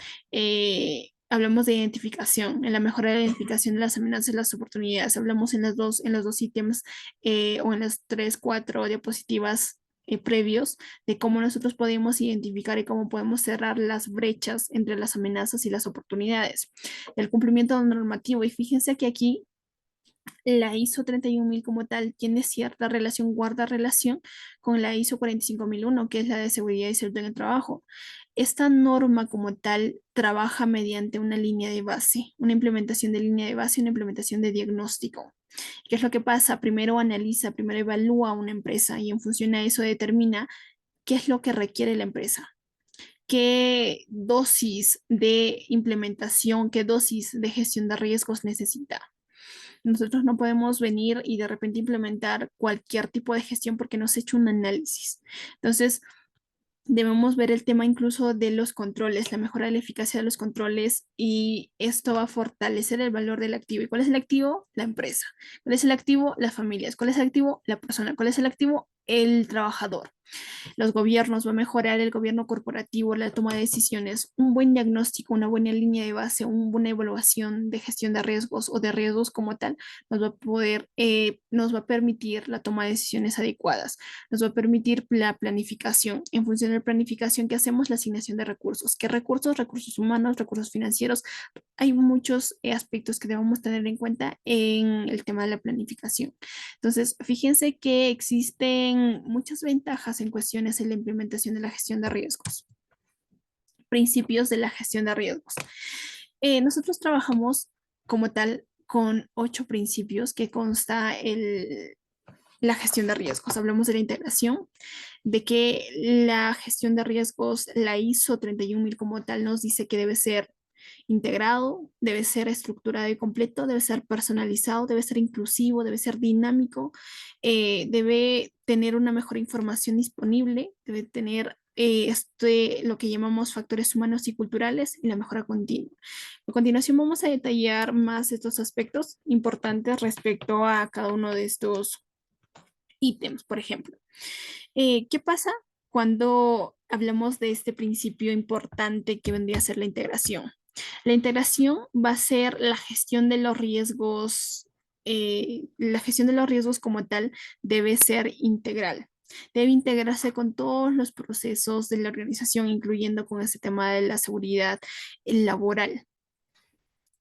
hablamos de identificación, en la mejora de la identificación de las amenazas y las oportunidades. Hablamos en los dos ítems, o en las tres, cuatro diapositivas previos, de cómo nosotros podemos identificar y cómo podemos cerrar las brechas entre las amenazas y las oportunidades, el cumplimiento normativo. Y fíjense que aquí la ISO 31000 como tal tiene cierta relación, guarda relación con la ISO 45001, que es la de seguridad y salud en el trabajo. Esta norma como tal trabaja mediante una línea de base, una implementación de línea de base y una implementación de diagnóstico. ¿Qué es lo que pasa? Primero analiza, primero evalúa una empresa y en función a eso determina qué es lo que requiere la empresa, qué dosis de implementación, qué dosis de gestión de riesgos necesita. Nosotros no podemos venir y de repente implementar cualquier tipo de gestión porque no se ha hecho un análisis. Entonces, debemos ver el tema incluso de los controles, la mejora de la eficacia de los controles, y esto va a fortalecer el valor del activo. ¿Y cuál es el activo? La empresa. ¿Cuál es el activo? Las familias. ¿Cuál es el activo? La persona. ¿Cuál es el activo? El trabajador. Los gobiernos, va a mejorar el gobierno corporativo, la toma de decisiones, un buen diagnóstico, una buena línea de base, una buena evaluación de gestión de riesgos o de riesgos como tal, nos va a permitir la toma de decisiones adecuadas, nos va a permitir la planificación. En función de la planificación que hacemos, la asignación de recursos. ¿Qué recursos? Recursos humanos, recursos financieros. Hay muchos aspectos que debemos tener en cuenta en el tema de la planificación. Entonces, fíjense que existen muchas ventajas en cuestiones en la implementación de la gestión de riesgos. Principios de la gestión de riesgos. Nosotros trabajamos como tal con 8 principios que consta la gestión de riesgos. Hablamos de la integración, de que la gestión de riesgos, la ISO 31000 como tal, nos dice que debe ser integrado, debe ser estructurado y completo, debe ser personalizado, debe ser inclusivo, debe ser dinámico, debe tener una mejor información disponible, debe tener lo que llamamos factores humanos y culturales y la mejora continua. A continuación vamos a detallar más estos aspectos importantes respecto a cada uno de estos ítems, por ejemplo. ¿Qué pasa cuando hablamos de este principio importante que vendría a ser la integración? La integración va a ser la gestión de los riesgos. La gestión de los riesgos como tal debe ser integral. Debe integrarse con todos los procesos de la organización, incluyendo con este tema de la seguridad laboral.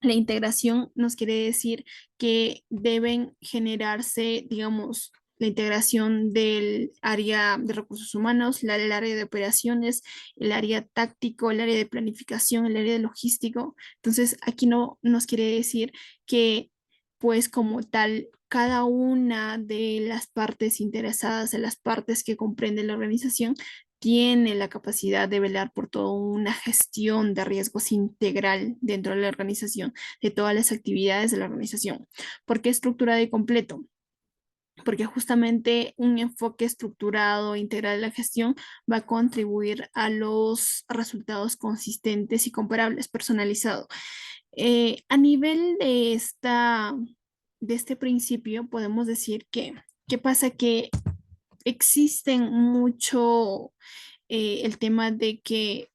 La integración nos quiere decir que deben generarse, digamos, la integración del área de recursos humanos, el área de operaciones, el área táctico, el área de planificación, el área de logístico. Entonces, aquí no nos quiere decir que, pues, como tal, cada una de las partes interesadas, de las partes que comprende la organización, tiene la capacidad de velar por toda una gestión de riesgos integral dentro de la organización, de todas las actividades de la organización. ¿Por qué estructurado y completo? Porque justamente un enfoque estructurado e integral de la gestión va a contribuir a los resultados consistentes y comparables, personalizados. A nivel de este principio, podemos decir que, ¿qué pasa? Que existen mucho el tema de que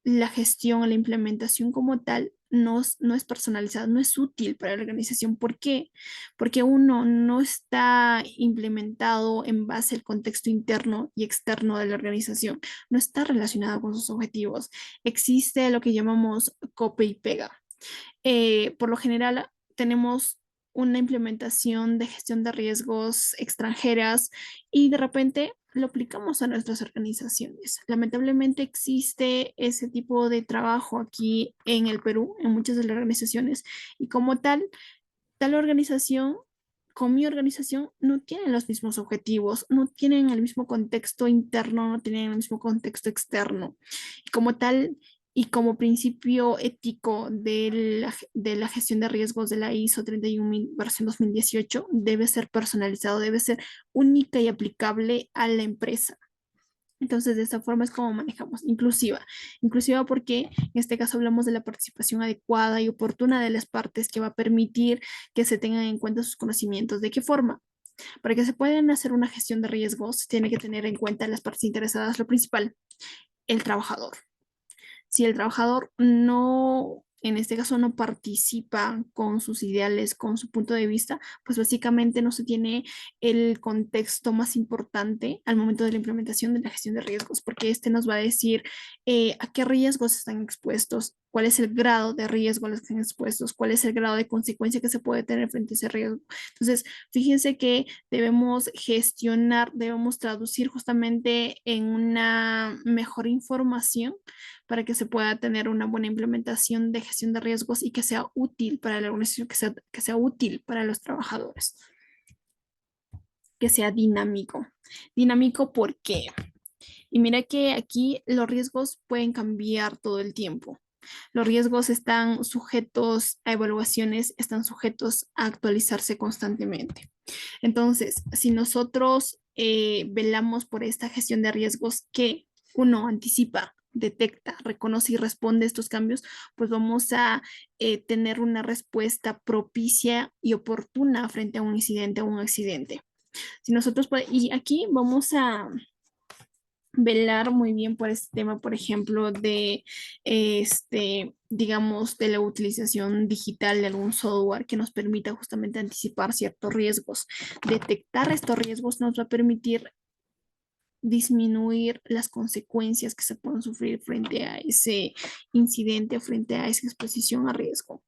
la gestión, la implementación como tal no es personalizada, no es útil para la organización. ¿Por qué? Porque uno no está implementado en base al contexto interno y externo de la organización, no está relacionado con sus objetivos. Existe lo que llamamos copia y pega. Por lo general, tenemos una implementación de gestión de riesgos extranjeras y de repente lo aplicamos a nuestras organizaciones. Lamentablemente existe ese tipo de trabajo aquí en el Perú, en muchas de las organizaciones, y como tal organización con mi organización no tienen los mismos objetivos, no tienen el mismo contexto interno, no tienen el mismo contexto externo. Y como tal, y como principio ético de la gestión de riesgos de la ISO 31000 versión 2018, debe ser personalizado, debe ser única y aplicable a la empresa. Entonces, de esta forma es como manejamos inclusiva. Inclusiva porque en este caso hablamos de la participación adecuada y oportuna de las partes que va a permitir que se tengan en cuenta sus conocimientos. ¿De qué forma? Para que se puedan hacer una gestión de riesgos, tiene que tener en cuenta las partes interesadas, lo principal, el trabajador. Si el trabajador no, en este caso, no participa con sus ideales, con su punto de vista, pues básicamente no se tiene el contexto más importante al momento de la implementación de la gestión de riesgos, porque este nos va a decir a qué riesgos están expuestos, cuál es el grado de riesgo a los que están expuestos, cuál es el grado de consecuencia que se puede tener frente a ese riesgo. Entonces, fíjense que debemos gestionar, debemos traducir justamente en una mejor información para que se pueda tener una buena implementación de gestión de riesgos y que sea útil para la organización, que sea útil para los trabajadores, que sea dinámico. Dinámico, ¿por qué? Y mira que aquí los riesgos pueden cambiar todo el tiempo. Los riesgos están sujetos a evaluaciones, están sujetos a actualizarse constantemente. Entonces, si nosotros velamos por esta gestión de riesgos que uno anticipa, detecta, reconoce y responde a estos cambios, pues vamos a tener una respuesta propicia y oportuna frente a un incidente o un accidente. Si nosotros, y aquí vamos a velar muy bien por este tema, por ejemplo, de digamos, de la utilización digital de algún software que nos permita justamente anticipar ciertos riesgos. Detectar estos riesgos nos va a permitir disminuir las consecuencias que se pueden sufrir frente a ese incidente o frente a esa exposición a riesgo.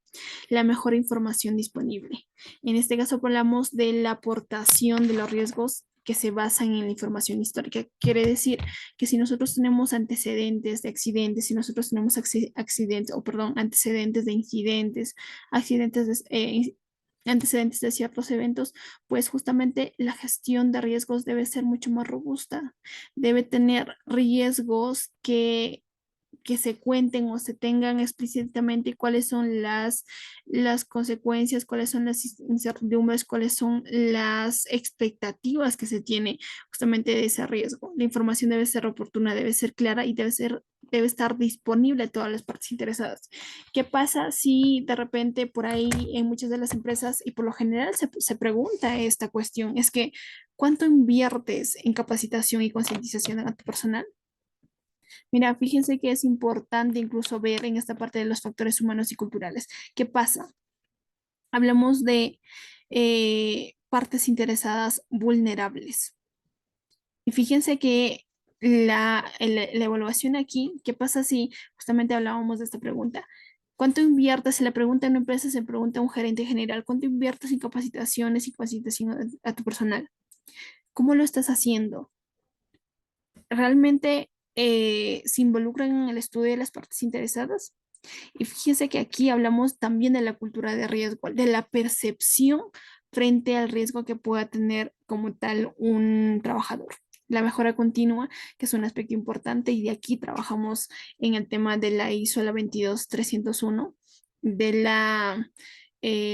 La mejor información disponible. En este caso hablamos de la aportación de los riesgos que se basan en la información histórica. Quiere decir que si nosotros tenemos antecedentes de accidentes, si nosotros tenemos accidentes, o perdón, antecedentes de incidentes, accidentes de, antecedentes de ciertos eventos, pues justamente la gestión de riesgos debe ser mucho más robusta, debe tener riesgos que se cuenten o se tengan explícitamente cuáles son las consecuencias, cuáles son las incertidumbres, cuáles son las expectativas que se tiene justamente de ese riesgo. La información debe ser oportuna, debe ser clara y debe estar disponible a todas las partes interesadas. ¿Qué pasa si de repente por ahí en muchas de las empresas y por lo general se pregunta esta cuestión? Es que, ¿cuánto inviertes en capacitación y concientización a tu personal? Mira, fíjense que es importante incluso ver en esta parte de los factores humanos y culturales. ¿Qué pasa? Hablamos de partes interesadas vulnerables. Y fíjense que la evaluación aquí, ¿qué pasa si justamente hablábamos de esta pregunta? ¿Cuánto inviertes? Se le pregunta a una empresa, se pregunta a un gerente general, ¿cuánto inviertes en capacitaciones y capacitación a tu personal? ¿Cómo lo estás haciendo? ¿Realmente se involucran en el estudio de las partes interesadas? Y fíjense que aquí hablamos también de la cultura de riesgo, de la percepción frente al riesgo que pueda tener como tal un trabajador. La mejora continua, que es un aspecto importante, y de aquí trabajamos en el tema de la ISO la 22301, de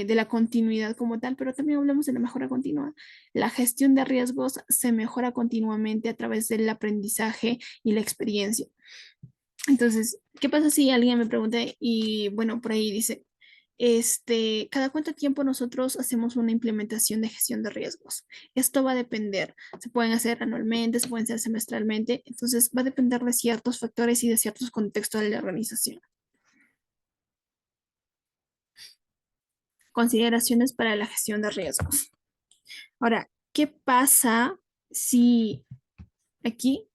la continuidad como tal, pero también hablamos de la mejora continua. La gestión de riesgos se mejora continuamente a través del aprendizaje y la experiencia. Entonces, ¿qué pasa si alguien me pregunta y bueno, por ahí dice, ¿cada cuánto tiempo nosotros hacemos una implementación de gestión de riesgos? Esto va a depender. Se pueden hacer anualmente, se pueden hacer semestralmente. Entonces, va a depender de ciertos factores y de ciertos contextos de la organización. Consideraciones para la gestión de riesgos. Ahora, ¿qué pasa si aquí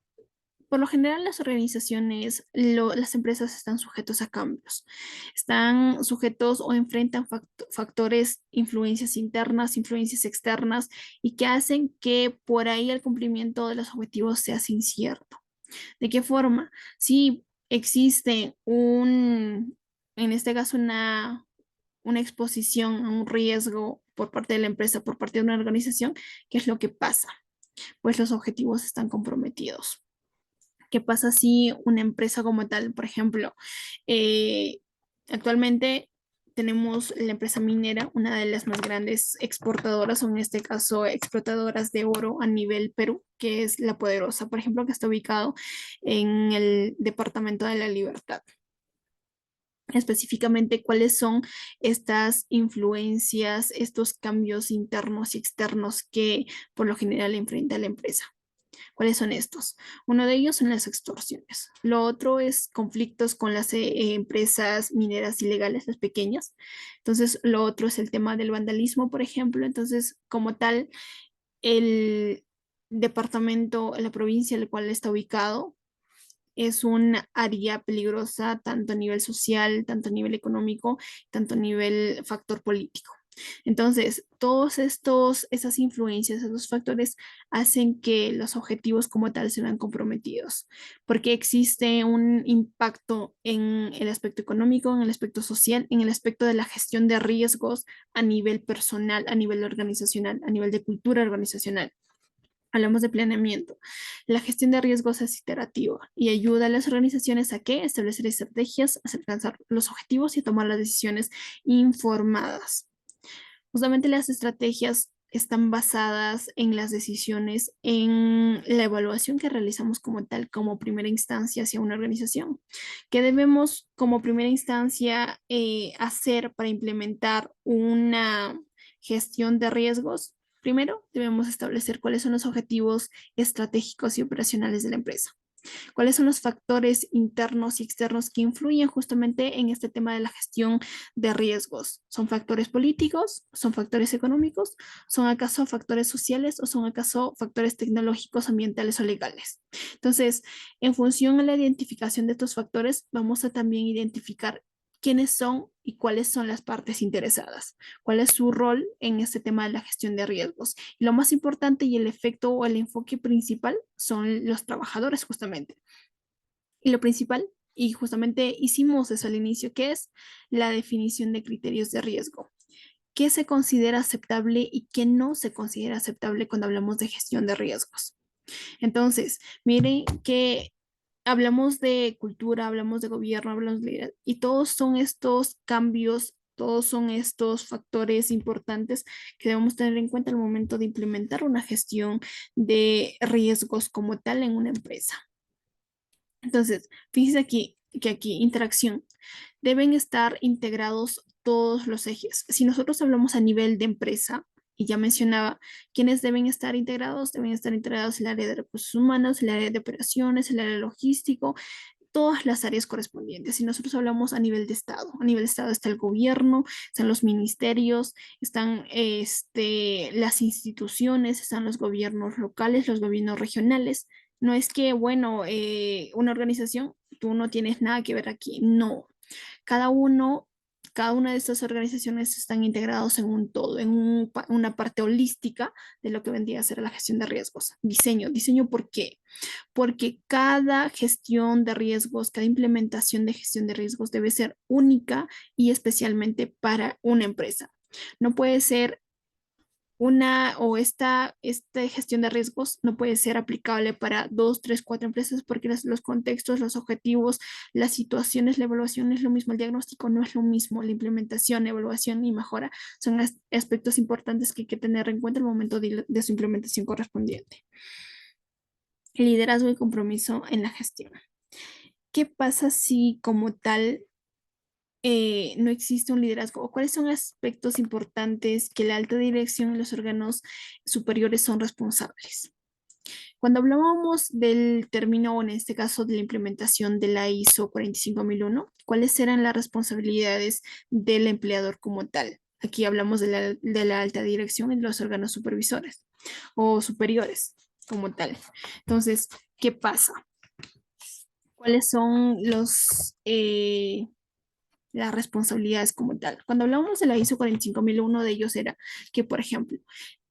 por lo general las organizaciones, las empresas están sujetos a cambios, están sujetos o enfrentan factores, influencias internas, influencias externas y que hacen que por ahí el cumplimiento de los objetivos sea incierto. ¿De qué forma? Si existe en este caso una exposición a un riesgo por parte de la empresa, por parte de una organización, ¿qué es lo que pasa? Pues los objetivos están comprometidos. ¿Qué pasa si una empresa como tal, por ejemplo, eh, actualmente tenemos la empresa minera, una de las más grandes exportadoras, o en este caso explotadoras de oro a nivel Perú, que es La Poderosa, por ejemplo, que está ubicado en el departamento de La Libertad. específicamente cuáles son estas influencias, estos cambios internos y externos que por lo general enfrenta la empresa. ¿Cuáles son estos? Uno de ellos son las extorsiones. Lo otro es conflictos con las empresas mineras ilegales, las pequeñas. Entonces, lo otro es el tema del vandalismo, por ejemplo. Entonces, como tal, el departamento, la provincia en la cual está ubicado, es un área peligrosa tanto a nivel social, tanto a nivel económico, tanto a nivel factor político. Entonces, esas influencias, esos factores hacen que los objetivos como tal se vean comprometidos, porque existe un impacto en el aspecto económico, en el aspecto social, en el aspecto de la gestión de riesgos a nivel personal, a nivel organizacional, a nivel de cultura organizacional. Hablamos de planeamiento. La gestión de riesgos es iterativa y ayuda a las organizaciones a que establecer estrategias, a alcanzar los objetivos y a tomar las decisiones informadas. Justamente las estrategias están basadas en las decisiones, en la evaluación que realizamos como tal, como primera instancia hacia una organización. ¿Qué debemos como primera instancia hacer para implementar una gestión de riesgos? Primero, debemos establecer cuáles son los objetivos estratégicos y operacionales de la empresa. ¿Cuáles son los factores internos y externos que influyen justamente en este tema de la gestión de riesgos? ¿Son factores políticos? ¿Son factores económicos? ¿Son acaso factores sociales o son acaso factores tecnológicos, ambientales o legales? Entonces, en función a la identificación de estos factores, vamos a también identificar quiénes son y cuáles son las partes interesadas, cuál es su rol en este tema de la gestión de riesgos. Y lo más importante y el efecto o el enfoque principal son los trabajadores justamente. Y lo principal, y justamente hicimos eso al inicio, que es la definición de criterios de riesgo. ¿Qué se considera aceptable y qué no se considera aceptable cuando hablamos de gestión de riesgos? Entonces, miren que hablamos de cultura, hablamos de gobierno, hablamos de... Y todos son estos cambios, todos son estos factores importantes que debemos tener en cuenta al momento de implementar una gestión de riesgos como tal en una empresa. Entonces, fíjense aquí que aquí interacción deben estar integrados todos los ejes. Si nosotros hablamos a nivel de empresa, y ya mencionaba, ¿quiénes deben estar integrados el área de recursos humanos, el área de operaciones, el área logístico, todas las áreas correspondientes. Si nosotros hablamos a nivel de Estado está el gobierno, están los ministerios, están las instituciones, están los gobiernos locales, los gobiernos regionales. No es que, bueno, una organización, tú no tienes nada que ver aquí, no. Cada uno, cada una de estas organizaciones están integrados en un todo, en una parte holística de lo que vendría a ser la gestión de riesgos. Diseño, ¿por qué? Porque cada gestión de riesgos, cada implementación de gestión de riesgos debe ser única y especialmente para una empresa. No puede ser esta gestión de riesgos no puede ser aplicable para dos, tres, cuatro empresas porque los contextos, los objetivos, las situaciones, la evaluación es lo mismo, el diagnóstico no es lo mismo, la implementación, evaluación y mejora son aspectos importantes que hay que tener en cuenta al momento de su implementación correspondiente. Liderazgo y compromiso en la gestión. ¿Qué pasa si como tal no existe un liderazgo? ¿O cuáles son aspectos importantes que la alta dirección y los órganos superiores son responsables? Cuando hablábamos del término, o en este caso de la implementación de la ISO 45001, ¿cuáles eran las responsabilidades del empleador como tal? Aquí hablamos de la alta dirección y de los órganos supervisores o superiores como tal. Entonces, ¿qué pasa? ¿Cuáles son las responsabilidades como tal? Cuando hablamos de la ISO 45001, uno de ellos era que, por ejemplo,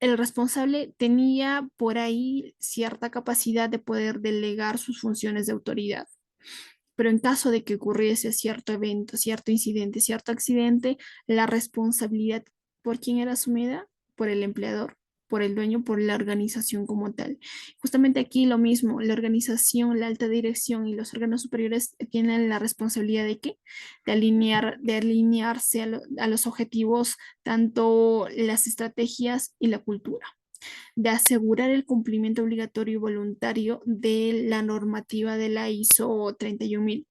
el responsable tenía por ahí cierta capacidad de poder delegar sus funciones de autoridad. Pero en caso de que ocurriese cierto evento, cierto incidente, cierto accidente, la responsabilidad, ¿por quién era asumida? Por el empleador, por el dueño, por la organización como tal. Justamente aquí lo mismo, la organización, la alta dirección y los órganos superiores tienen la responsabilidad de qué? De alinearse a los objetivos, tanto las estrategias y la cultura, de asegurar el cumplimiento obligatorio y voluntario de la normativa de la ISO 31000.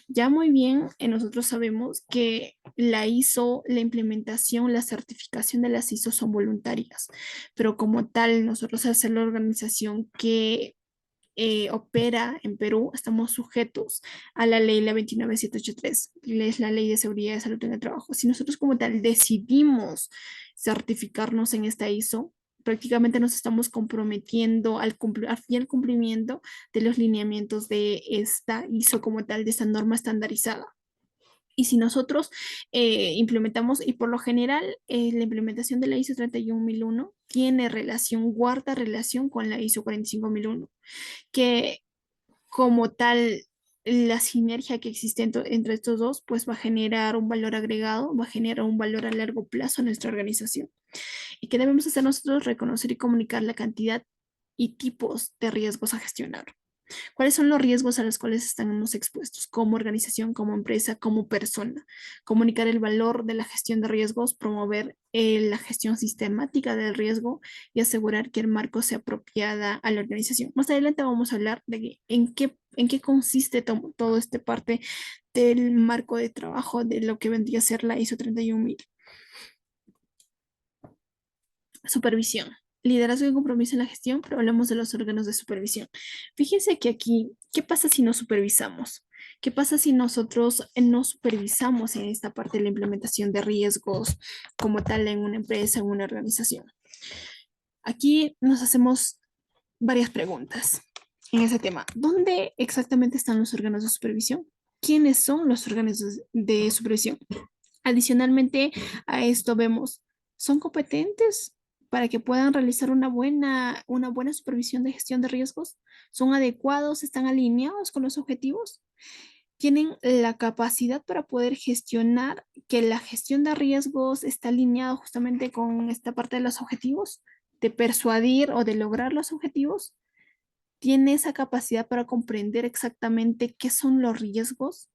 Ya muy bien, nosotros sabemos que la ISO, la implementación, la certificación de las ISO son voluntarias, pero como tal, nosotros al ser la organización que opera en Perú, estamos sujetos a la ley la 29783, que es la ley de seguridad y salud en el trabajo. Si nosotros como tal decidimos certificarnos en esta ISO, prácticamente nos estamos comprometiendo al fiel cumplimiento de los lineamientos de esta ISO como tal, de esta norma estandarizada. Y si nosotros implementamos, y por lo general, la implementación de la ISO 31001 tiene relación, guarda relación con la ISO 45001, que como tal, la sinergia que existe entre estos dos, pues va a generar un valor agregado, va a generar un valor a largo plazo en nuestra organización. ¿Y qué debemos hacer nosotros? Reconocer y comunicar la cantidad y tipos de riesgos a gestionar. ¿Cuáles son los riesgos a los cuales estamos expuestos como organización, como empresa, como persona? Comunicar el valor de la gestión de riesgos, promover la gestión sistemática del riesgo y asegurar que el marco sea apropiada a la organización. Más adelante vamos a hablar de en qué consiste todo este parte del marco de trabajo de lo que vendría a ser la ISO 31000. Supervisión. Liderazgo y compromiso en la gestión, pero hablamos de los órganos de supervisión. Fíjense que aquí, ¿qué pasa si no supervisamos? ¿Qué pasa si nosotros no supervisamos en esta parte de la implementación de riesgos como tal en una empresa, en una organización? Aquí nos hacemos varias preguntas en ese tema. ¿Dónde exactamente están los órganos de supervisión? ¿Quiénes son los órganos de supervisión? Adicionalmente a esto vemos, ¿son competentes para que puedan realizar una buena supervisión de gestión de riesgos? ¿Son adecuados? ¿Están alineados con los objetivos? ¿Tienen la capacidad para poder gestionar que la gestión de riesgos está alineado justamente con esta parte de los objetivos? ¿De persuadir o de lograr los objetivos? ¿Tiene esa capacidad para comprender exactamente qué son los riesgos,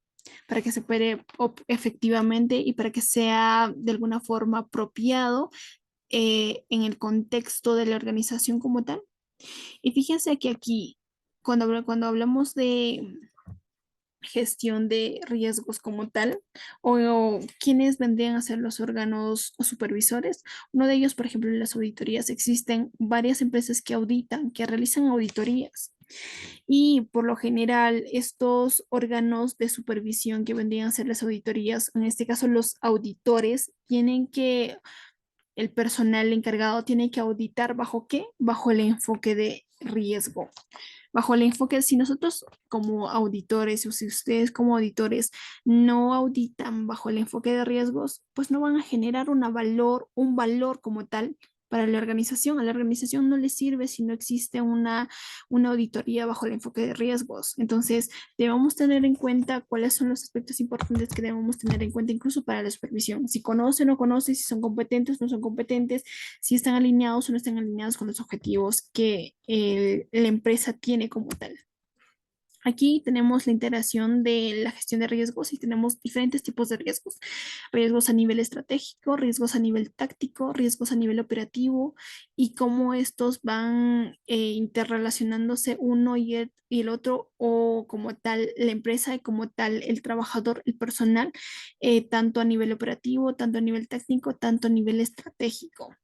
para que se opere efectivamente y para que sea de alguna forma apropiado en el contexto de la organización como tal? Y fíjense que aquí, cuando hablamos de gestión de riesgos como tal, o quiénes vendrían a ser los órganos o supervisores. Uno de ellos, por ejemplo, en las auditorías, existen varias empresas que auditan, que realizan auditorías. Y por lo general, estos órganos de supervisión que vendrían a ser las auditorías, en este caso los auditores, el personal encargado tiene que auditar bajo qué? Bajo el enfoque de riesgo. Bajo el enfoque, si nosotros como auditores o si ustedes como auditores no auditan bajo el enfoque de riesgos, pues no van a generar un valor como tal para la organización. A la organización no le sirve si no existe una auditoría bajo el enfoque de riesgos. Entonces, debemos tener en cuenta cuáles son los aspectos importantes que debemos tener en cuenta incluso para la supervisión. Si conoce o no conoce, si son competentes o no son competentes, si están alineados o no están alineados con los objetivos que la empresa tiene como tal. Aquí tenemos la integración de la gestión de riesgos y tenemos diferentes tipos de riesgos. Riesgos a nivel estratégico, riesgos a nivel táctico, riesgos a nivel operativo y cómo estos van interrelacionándose uno y el otro o como tal la empresa y como tal el trabajador, el personal, tanto a nivel operativo, tanto a nivel técnico, tanto a nivel estratégico.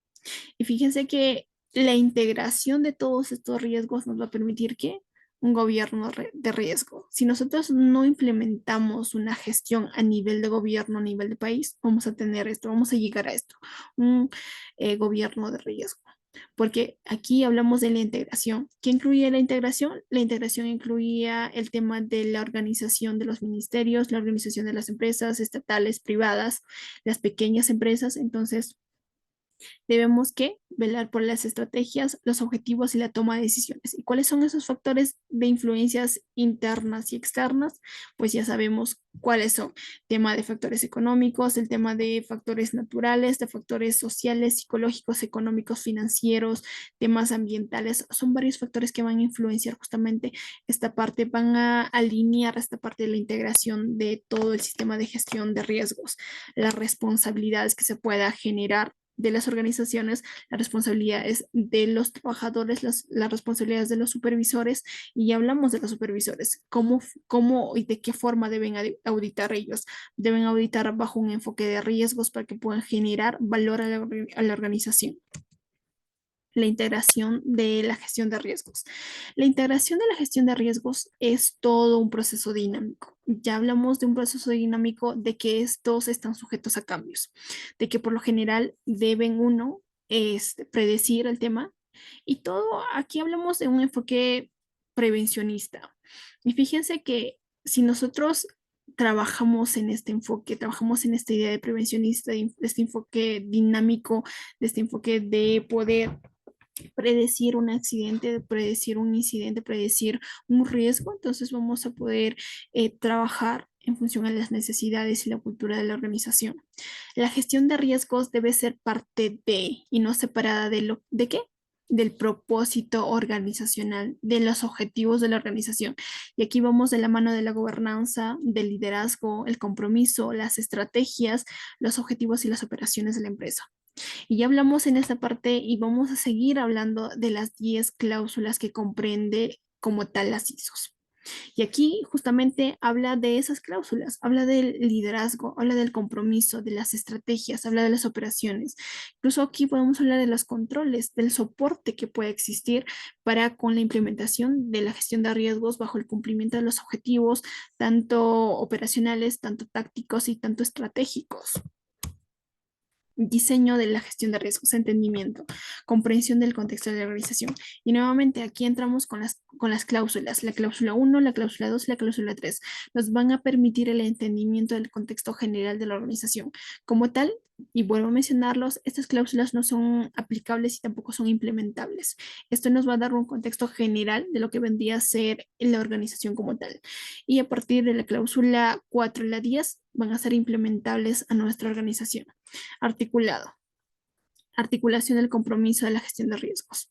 Y fíjense que la integración de todos estos riesgos nos va a permitir que un gobierno de riesgo. Si nosotros no implementamos una gestión a nivel de gobierno, a nivel de país, vamos a tener esto, vamos a llegar a esto, un gobierno de riesgo. Porque aquí hablamos de la integración. ¿Qué incluye la integración? La integración incluía el tema de la organización de los ministerios, la organización de las empresas estatales, privadas, las pequeñas empresas. Entonces, debemos que velar por las estrategias, los objetivos y la toma de decisiones. ¿Y cuáles son esos factores de influencias internas y externas? Pues ya sabemos cuáles son. Tema de factores económicos, el tema de factores naturales, de factores sociales, psicológicos, económicos, financieros, temas ambientales. Son varios factores que van a influenciar justamente esta parte, van a alinear esta parte de la integración de todo el sistema de gestión de riesgos, las responsabilidades que se pueda generar de las organizaciones, la responsabilidad es de los trabajadores, las responsabilidades de los supervisores, y ya hablamos de los supervisores, cómo y de qué forma deben auditar ellos. Deben auditar bajo un enfoque de riesgos para que puedan generar valor a la organización. La integración de la gestión de riesgos. La integración de la gestión de riesgos es todo un proceso dinámico. Ya hablamos de un proceso dinámico de que estos están sujetos a cambios, de que por lo general deben uno predecir el tema, y todo aquí hablamos de un enfoque prevencionista. Y fíjense que si nosotros trabajamos en este enfoque, trabajamos en esta idea de prevencionista, de este enfoque dinámico, de este enfoque de poder predecir un accidente, predecir un incidente, predecir un riesgo, entonces vamos a poder trabajar en función a las necesidades y la cultura de la organización. La gestión de riesgos debe ser parte de y no separada ¿de qué? Del propósito organizacional, de los objetivos de la organización. Y aquí vamos de la mano de la gobernanza, del liderazgo, el compromiso, las estrategias, los objetivos y las operaciones de la empresa. Y ya hablamos en esta parte y vamos a seguir hablando de las 10 cláusulas que comprende como tal las ISOs. Y aquí justamente habla de esas cláusulas, habla del liderazgo, habla del compromiso, de las estrategias, habla de las operaciones. Incluso aquí podemos hablar de los controles, del soporte que puede existir para con la implementación de la gestión de riesgos bajo el cumplimiento de los objetivos, tanto operacionales, tanto tácticos y tanto estratégicos. Diseño de la gestión de riesgos, entendimiento, comprensión del contexto de la organización. Y nuevamente aquí entramos con las cláusulas, la cláusula 1, la cláusula 2 y la cláusula 3. Nos van a permitir el entendimiento del contexto general de la organización. Como tal, y vuelvo a mencionarlos, estas cláusulas no son aplicables y tampoco son implementables. Esto nos va a dar un contexto general de lo que vendría a ser la organización como tal. Y a partir de la cláusula 4 y la 10 van a ser implementables a nuestra organización. Articulado. Articulación del compromiso de la gestión de riesgos.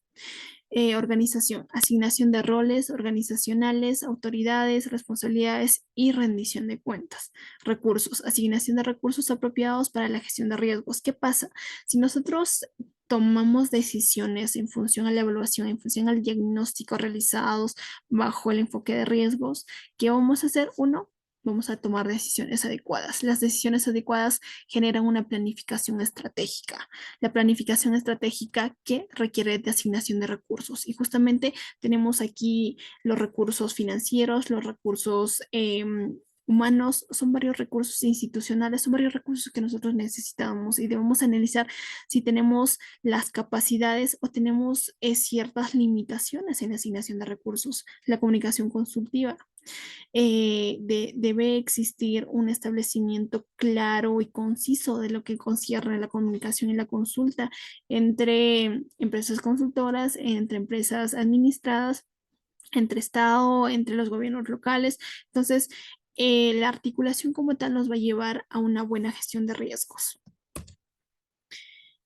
Organización, asignación de roles organizacionales, autoridades, responsabilidades y rendición de cuentas. Recursos, asignación de recursos apropiados para la gestión de riesgos. ¿Qué pasa? Si nosotros tomamos decisiones en función a la evaluación, en función al diagnóstico realizados bajo el enfoque de riesgos, ¿qué vamos a hacer? Uno, vamos a tomar decisiones adecuadas. Las decisiones adecuadas generan una planificación estratégica. La planificación estratégica que requiere de asignación de recursos. Y justamente tenemos aquí los recursos financieros, los recursos humanos, son varios recursos institucionales, son varios recursos que nosotros necesitamos y debemos analizar si tenemos las capacidades o tenemos ciertas limitaciones en la asignación de recursos. La comunicación consultiva. Debe existir un establecimiento claro y conciso de lo que concierne la comunicación y la consulta entre empresas consultoras, entre empresas administradas, entre Estado, entre los gobiernos locales. Entonces, la articulación como tal nos va a llevar a una buena gestión de riesgos.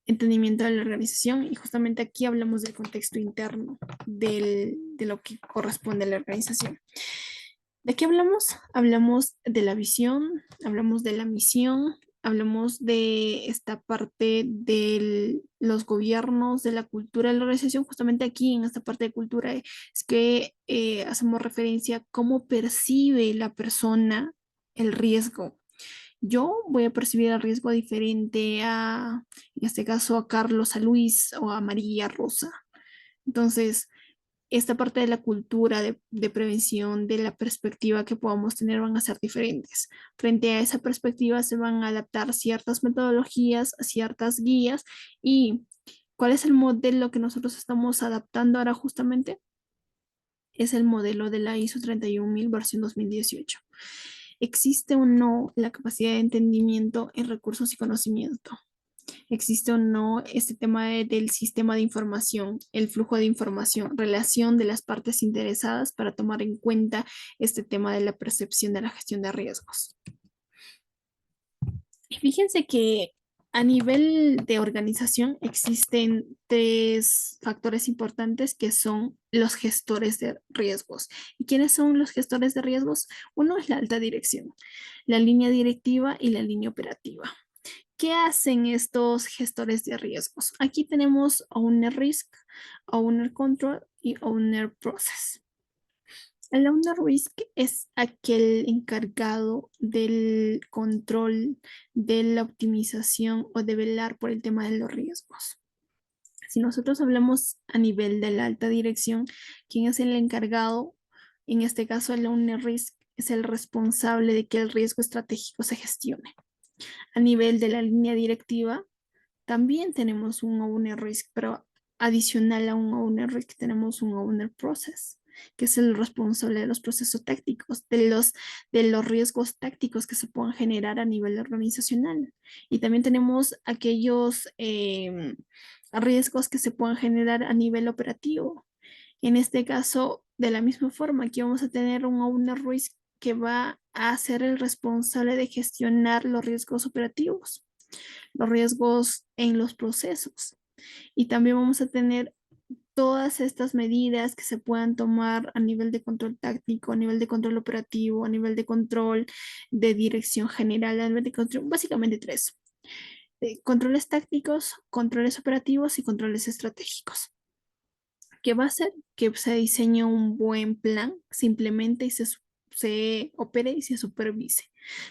Entendimiento de la organización, y justamente aquí hablamos del contexto interno de lo que corresponde a la organización. ¿De qué hablamos? Hablamos de la visión, hablamos de la misión, hablamos de esta parte de los gobiernos, de la cultura de la organización. Justamente aquí en esta parte de cultura es que hacemos referencia a cómo percibe la persona el riesgo. Yo voy a percibir el riesgo diferente en este caso, a Carlos, a Luis o a María Rosa. Entonces, esta parte de la cultura de prevención, de la perspectiva que podamos tener van a ser diferentes. Frente a esa perspectiva se van a adaptar ciertas metodologías, ciertas guías. ¿Y cuál es el modelo que nosotros estamos adaptando ahora justamente? Es el modelo de la ISO 31000 versión 2018. ¿Existe o no la capacidad de entendimiento en recursos y conocimiento? ¿Existe o no este tema del sistema de información, el flujo de información, relación de las partes interesadas para tomar en cuenta este tema de la percepción de la gestión de riesgos? Y fíjense que a nivel de organización existen tres factores importantes que son los gestores de riesgos. ¿Y quiénes son los gestores de riesgos? Uno es la alta dirección, la línea directiva y la línea operativa. ¿Qué hacen estos gestores de riesgos? Aquí tenemos Owner Risk, Owner Control y Owner Process. El Owner Risk es aquel encargado del control, de la optimización o de velar por el tema de los riesgos. Si nosotros hablamos a nivel de la alta dirección, ¿quién es el encargado? En este caso, el Owner Risk es el responsable de que el riesgo estratégico se gestione. A nivel de la línea directiva, también tenemos un Owner Risk, pero adicional a un Owner Risk tenemos un Owner Process, que es el responsable de los procesos tácticos, de los riesgos tácticos que se puedan generar a nivel organizacional. Y también tenemos aquellos riesgos que se puedan generar a nivel operativo. En este caso, de la misma forma, aquí vamos a tener un Owner Risk que va a ser el responsable de gestionar los riesgos operativos, los riesgos en los procesos. Y también vamos a tener todas estas medidas que se puedan tomar a nivel de control táctico, a nivel de control operativo, a nivel de control de dirección general, a nivel de control, básicamente tres. Controles tácticos, controles operativos y controles estratégicos. ¿Qué va a hacer? Que se diseñe un buen plan, simplemente y se opere y se supervise.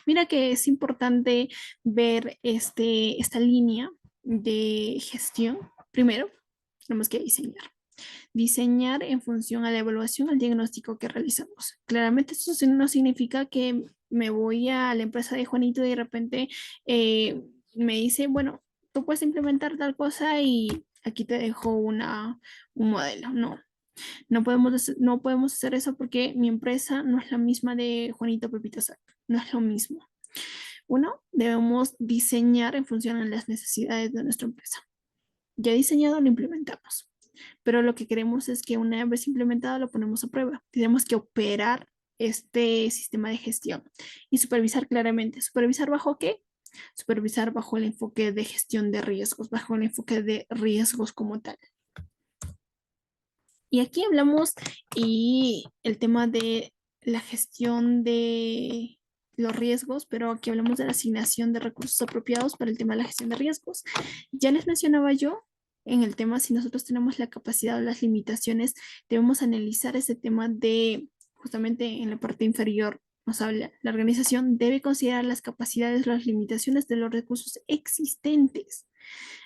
Mira que es importante ver esta línea de gestión. Primero, tenemos que diseñar. Diseñar en función a la evaluación, al diagnóstico que realizamos. Claramente esto no significa que me voy a la empresa de Juanito y de repente me dice, bueno, tú puedes implementar tal cosa y aquí te dejo un modelo. No, no podemos hacer eso porque mi empresa no es la misma de Juanito Pepito Sac, no es lo mismo. Uno, debemos diseñar en función a las necesidades de nuestra empresa. Ya diseñado, lo implementamos, pero lo que queremos es que una vez implementado lo ponemos a prueba. Tenemos que operar este sistema de gestión y supervisar claramente. ¿Supervisar bajo qué? Supervisar bajo el enfoque de gestión de riesgos, bajo el enfoque de riesgos como tal. Y aquí hablamos y el tema de la gestión de los riesgos, pero aquí hablamos de la asignación de recursos apropiados para el tema de la gestión de riesgos. Ya les mencionaba yo en el tema, si nosotros tenemos la capacidad o las limitaciones, debemos analizar ese tema de, justamente en la parte inferior, nos habla, la organización debe considerar las capacidades o las limitaciones de los recursos existentes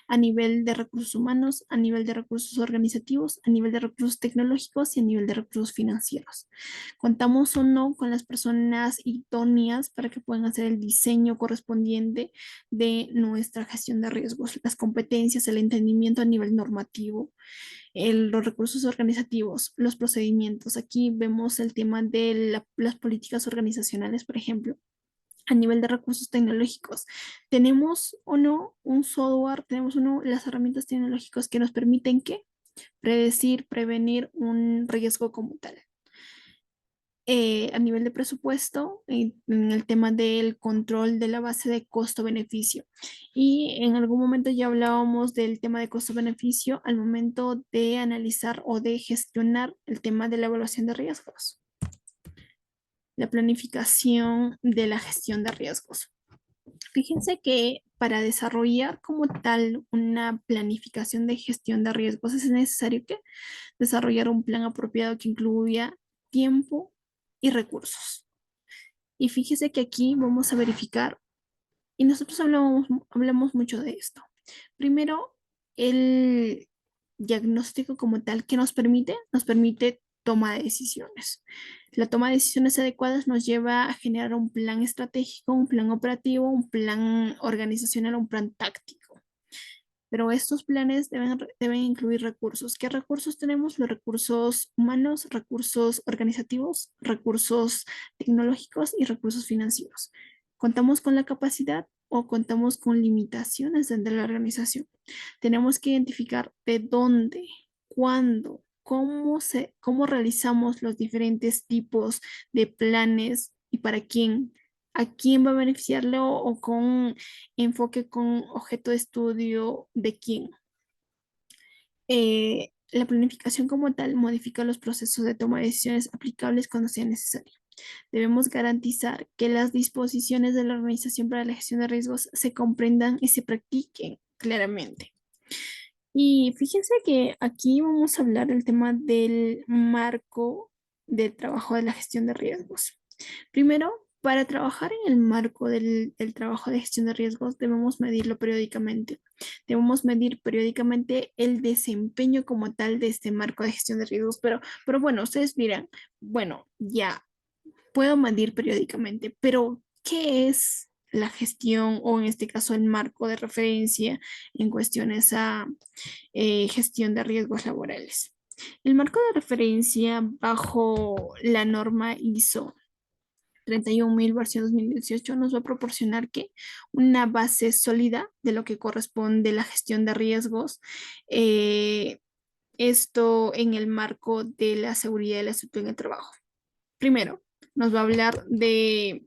a nivel de recursos humanos, a nivel de recursos organizativos, a nivel de recursos tecnológicos y a nivel de recursos financieros. Contamos o no con las personas idóneas para que puedan hacer el diseño correspondiente de nuestra gestión de riesgos, las competencias, el entendimiento a nivel normativo, los recursos organizativos, los procedimientos. Aquí vemos el tema de las políticas organizacionales, por ejemplo, a nivel de recursos tecnológicos. ¿Tenemos o no un software? ¿Tenemos o no las herramientas tecnológicas que nos permiten qué? Predecir, prevenir un riesgo como tal? A nivel de presupuesto, en el tema del control de la base de costo-beneficio. Y en algún momento ya hablábamos del tema de costo-beneficio al momento de analizar o de gestionar el tema de la evaluación de riesgos, la planificación de la gestión de riesgos. Fíjense que para desarrollar como tal una planificación de gestión de riesgos es necesario que desarrollar un plan apropiado que incluya tiempo y recursos. Y fíjese que aquí vamos a verificar, y nosotros hablamos mucho de esto. Primero, el diagnóstico como tal que nos permite toma de decisiones. La toma de decisiones adecuadas nos lleva a generar un plan estratégico, un plan operativo, un plan organizacional, un plan táctico. Pero estos planes deben incluir recursos. ¿Qué recursos tenemos? Los recursos humanos, recursos organizativos, recursos tecnológicos y recursos financieros. ¿Contamos con la capacidad o contamos con limitaciones dentro de la organización? Tenemos que identificar de dónde, cuándo, cómo realizamos los diferentes tipos de planes y para quién, a quién va a beneficiarle o con enfoque con objeto de estudio de quién. La planificación como tal modifica los procesos de toma de decisiones aplicables cuando sea necesario. Debemos garantizar que las disposiciones de la Organización para la Gestión de Riesgos se comprendan y se practiquen claramente. Y fíjense que aquí vamos a hablar del tema del marco de trabajo de la gestión de riesgos. Primero, para trabajar en el marco del trabajo de gestión de riesgos, debemos medirlo periódicamente. Debemos medir periódicamente el desempeño como tal de este marco de gestión de riesgos. Pero bueno, ustedes dirán, bueno, ya puedo medir periódicamente, pero ¿qué es la gestión o en este caso el marco de referencia en cuestiones a gestión de riesgos laborales? El marco de referencia bajo la norma ISO 31000 versión 2018 nos va a proporcionar que una base sólida de lo que corresponde a la gestión de riesgos, eh, esto en el marco de la seguridad y la salud en el trabajo. Primero, nos va a hablar de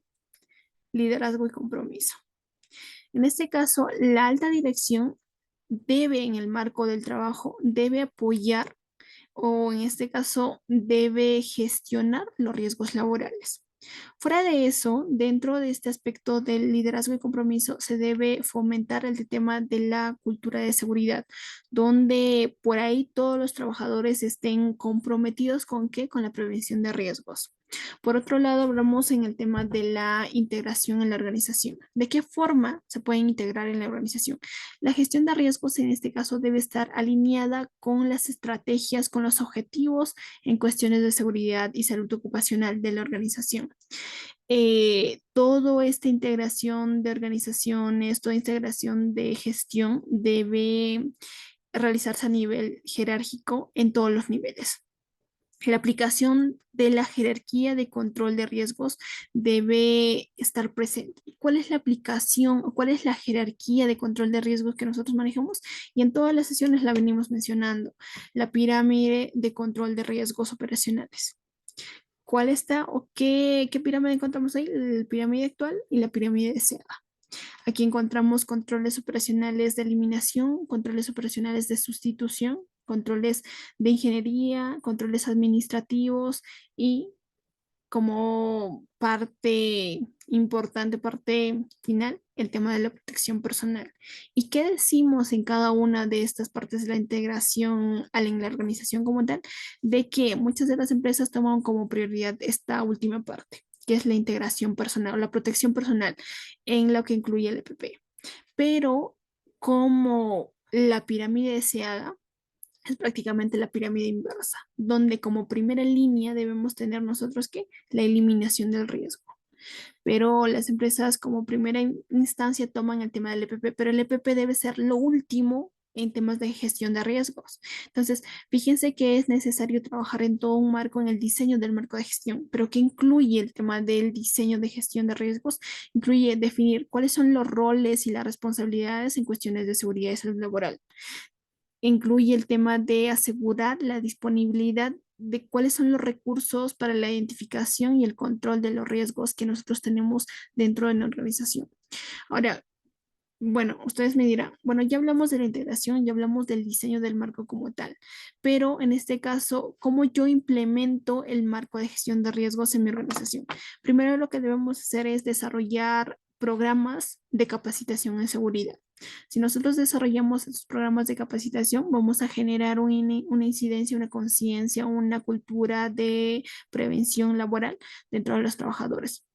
liderazgo y compromiso. En este caso, la alta dirección debe, en el marco del trabajo, debe apoyar o en este caso debe gestionar los riesgos laborales. Fuera de eso, dentro de este aspecto del liderazgo y compromiso, se debe fomentar el tema de la cultura de seguridad, donde por ahí todos los trabajadores estén comprometidos con qué, con la prevención de riesgos. Por otro lado, hablamos en el tema de la integración en la organización. ¿De qué forma se pueden integrar en la organización? La gestión de riesgos en este caso debe estar alineada con las estrategias, con los objetivos en cuestiones de seguridad y salud ocupacional de la organización. Toda esta integración de organizaciones, toda integración de gestión debe realizarse a nivel jerárquico en todos los niveles. La aplicación de la jerarquía de control de riesgos debe estar presente. ¿Cuál es la aplicación o cuál es la jerarquía de control de riesgos que nosotros manejamos? Y en todas las sesiones la venimos mencionando, la pirámide de control de riesgos operacionales. ¿Cuál está o qué pirámide encontramos ahí? La pirámide actual y la pirámide deseada. Aquí encontramos controles operacionales de eliminación, controles operacionales de sustitución, controles de ingeniería, controles administrativos y como parte importante, parte final, el tema de la protección personal. ¿Y qué decimos en cada una de estas partes de la integración en la organización como tal? De que muchas de las empresas toman como prioridad esta última parte, que es la integración personal o la protección personal en lo que incluye el EPP. Pero como la pirámide deseada, es prácticamente la pirámide inversa, donde como primera línea debemos tener nosotros que la eliminación del riesgo. Pero las empresas como primera instancia toman el tema del EPP, pero el EPP debe ser lo último en temas de gestión de riesgos. Entonces, fíjense que es necesario trabajar en todo un marco, en el diseño del marco de gestión, pero que incluye el tema del diseño de gestión de riesgos, incluye definir cuáles son los roles y las responsabilidades en cuestiones de seguridad y salud laboral, incluye el tema de asegurar la disponibilidad de cuáles son los recursos para la identificación y el control de los riesgos que nosotros tenemos dentro de la organización. Ahora, bueno, ustedes me dirán, bueno, ya hablamos de la integración, ya hablamos del diseño del marco como tal, pero en este caso, ¿cómo yo implemento el marco de gestión de riesgos en mi organización? Primero lo que debemos hacer es desarrollar programas de capacitación en seguridad. Si nosotros desarrollamos estos programas de capacitación, vamos a generar una incidencia, una conciencia, una cultura de prevención laboral dentro de los trabajadores.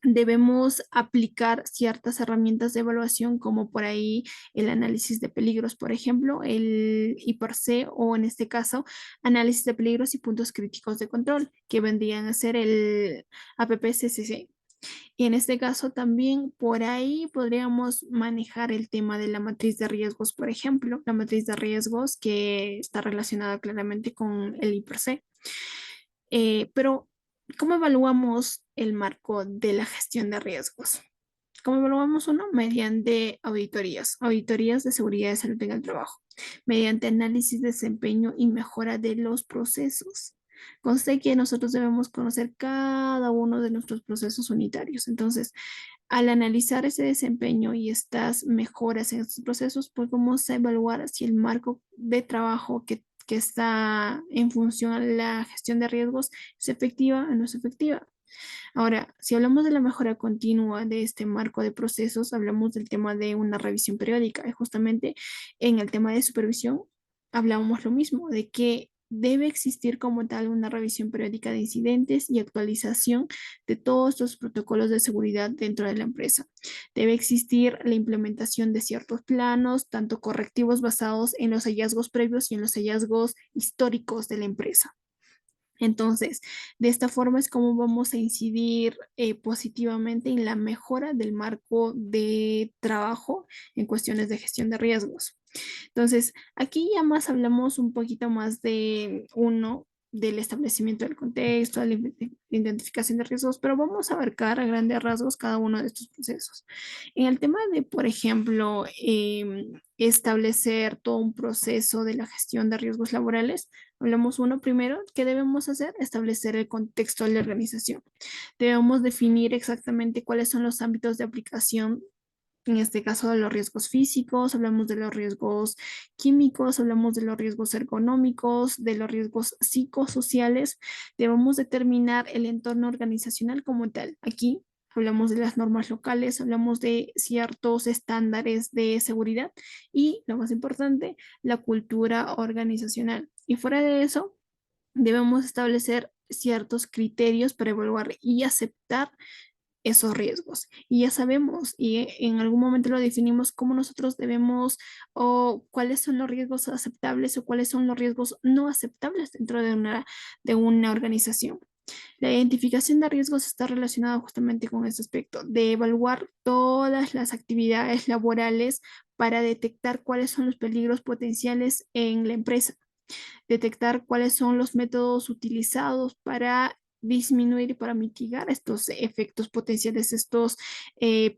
Debemos aplicar ciertas herramientas de evaluación como por ahí el análisis de peligros, por ejemplo, el IPRC o en este caso análisis de peligros y puntos críticos de control, que vendrían a ser el APPCCC. Y en este caso también por ahí podríamos manejar el tema de la matriz de riesgos, por ejemplo, la matriz de riesgos que está relacionada claramente con el IPRC. Pero, ¿cómo evaluamos el marco de la gestión de riesgos? ¿Cómo evaluamos uno? Mediante auditorías, auditorías de seguridad y salud en el trabajo, mediante análisis de desempeño y mejora de los procesos. Conste que nosotros debemos conocer cada uno de nuestros procesos unitarios. Entonces, al analizar ese desempeño y estas mejoras en estos procesos, pues vamos a evaluar si el marco de trabajo que está en función a la gestión de riesgos es efectiva o no es efectiva. Ahora, si hablamos de la mejora continua de este marco de procesos, hablamos del tema de una revisión periódica. Y justamente en el tema de supervisión hablábamos lo mismo, de que debe existir como tal una revisión periódica de incidentes y actualización de todos los protocolos de seguridad dentro de la empresa. Debe existir la implementación de ciertos planos, tanto correctivos basados en los hallazgos previos y en los hallazgos históricos de la empresa. Entonces, de esta forma es como vamos a incidir positivamente en la mejora del marco de trabajo en cuestiones de gestión de riesgos. Entonces, aquí ya más hablamos un poquito más de uno, del establecimiento del contexto, de la identificación de riesgos, pero vamos a abarcar a grandes rasgos cada uno de estos procesos. En el tema de, por ejemplo, establecer todo un proceso de la gestión de riesgos laborales, hablamos uno primero, ¿qué debemos hacer? Establecer el contexto de la organización. Debemos definir exactamente cuáles son los ámbitos de aplicación, en este caso de los riesgos físicos, hablamos de los riesgos químicos, hablamos de los riesgos ergonómicos, de los riesgos psicosociales. Debemos determinar el entorno organizacional como tal. Aquí hablamos de las normas locales, hablamos de ciertos estándares de seguridad y, lo más importante, la cultura organizacional. Y fuera de eso, debemos establecer ciertos criterios para evaluar y aceptar esos riesgos. Y ya sabemos, y en algún momento lo definimos, cómo nosotros debemos o cuáles son los riesgos aceptables o cuáles son los riesgos no aceptables dentro de una organización. La identificación de riesgos está relacionada justamente con este aspecto, de evaluar todas las actividades laborales para detectar cuáles son los peligros potenciales en la empresa, detectar cuáles son los métodos utilizados para disminuir y para mitigar estos efectos potenciales, estos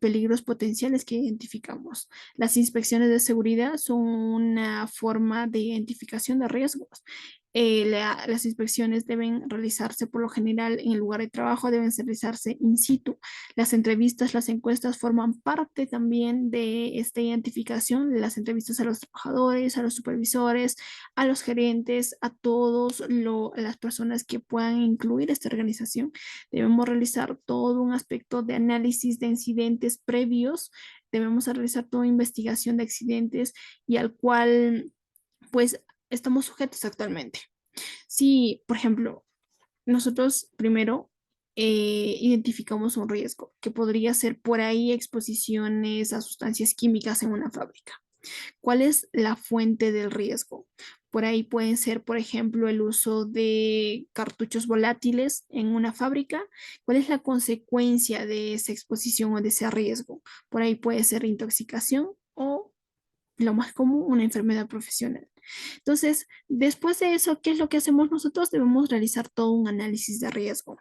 peligros potenciales que identificamos. Las inspecciones de seguridad son una forma de identificación de riesgos. Las inspecciones deben realizarse por lo general en el lugar de trabajo, deben realizarse in situ. Las entrevistas, las encuestas forman parte también de esta identificación, las entrevistas a los trabajadores, a los supervisores, a los gerentes, a todas las personas que puedan incluir esta organización. Debemos realizar todo un aspecto de análisis de incidentes previos, debemos realizar toda investigación de accidentes y al cual pues estamos sujetos actualmente. Si, por ejemplo, nosotros primero identificamos un riesgo, que podría ser por ahí exposiciones a sustancias químicas en una fábrica. ¿Cuál es la fuente del riesgo? Por ahí pueden ser, por ejemplo, el uso de cartuchos volátiles en una fábrica. ¿Cuál es la consecuencia de esa exposición o de ese riesgo? Por ahí puede ser intoxicación o, lo más común, una enfermedad profesional. Entonces, después de eso, ¿qué es lo que hacemos nosotros? Debemos realizar todo un análisis de riesgo.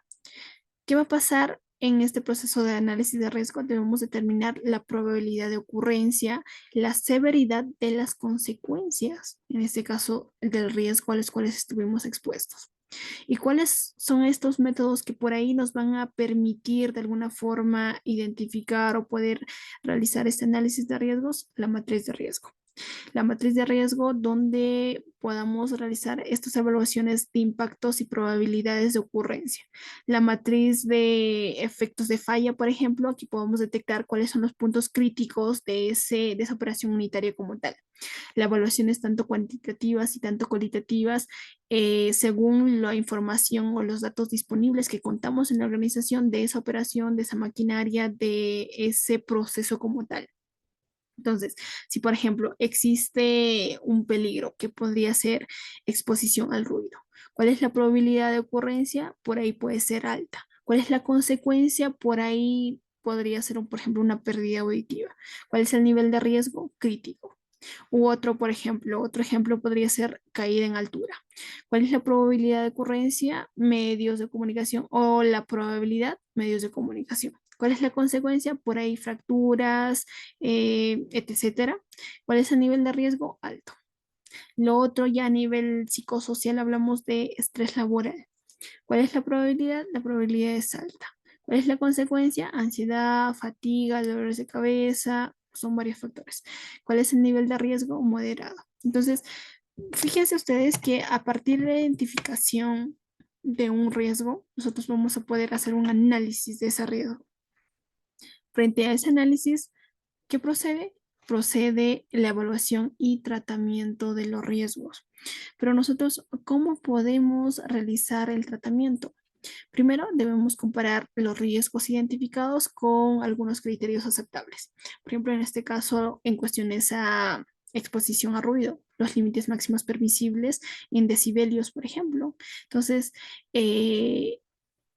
¿Qué va a pasar en este proceso de análisis de riesgo? Debemos determinar la probabilidad de ocurrencia, la severidad de las consecuencias, en este caso del riesgo a los cuales estuvimos expuestos. ¿Y cuáles son estos métodos que por ahí nos van a permitir de alguna forma identificar o poder realizar este análisis de riesgos? La matriz de riesgo, la matriz de riesgo donde podamos realizar estas evaluaciones de impactos y probabilidades de ocurrencia. La matriz de efectos de falla, por ejemplo, aquí podemos detectar cuáles son los puntos críticos de esa operación unitaria como tal. La evaluación es tanto cuantitativas y tanto cualitativas según la información o los datos disponibles que contamos en la organización de esa operación, de esa maquinaria, de ese proceso como tal. Entonces, si por ejemplo existe un peligro que podría ser exposición al ruido, ¿cuál es la probabilidad de ocurrencia? Por ahí puede ser alta. ¿Cuál es la consecuencia? Por ahí podría ser, por ejemplo, una pérdida auditiva. ¿Cuál es el nivel de riesgo? Crítico. U otro, por ejemplo, otro ejemplo podría ser caída en altura. ¿Cuál es la probabilidad de ocurrencia? Medios de comunicación o la probabilidad, medios de comunicación. ¿Cuál es la consecuencia? Por ahí fracturas, etcétera. ¿Cuál es el nivel de riesgo? Alto. Lo otro ya a nivel psicosocial hablamos de estrés laboral. ¿Cuál es la probabilidad? La probabilidad es alta. ¿Cuál es la consecuencia? Ansiedad, fatiga, dolores de cabeza, son varios factores. ¿Cuál es el nivel de riesgo? Moderado. Entonces, fíjense ustedes que a partir de la identificación de un riesgo, nosotros vamos a poder hacer un análisis de ese riesgo. Frente a ese análisis, ¿qué procede? Procede la evaluación y tratamiento de los riesgos. Pero nosotros, ¿cómo podemos realizar el tratamiento? Primero, debemos comparar los riesgos identificados con algunos criterios aceptables. Por ejemplo, en este caso, en cuestiones a exposición a ruido, los límites máximos permisibles en decibelios, por ejemplo. Entonces, eh,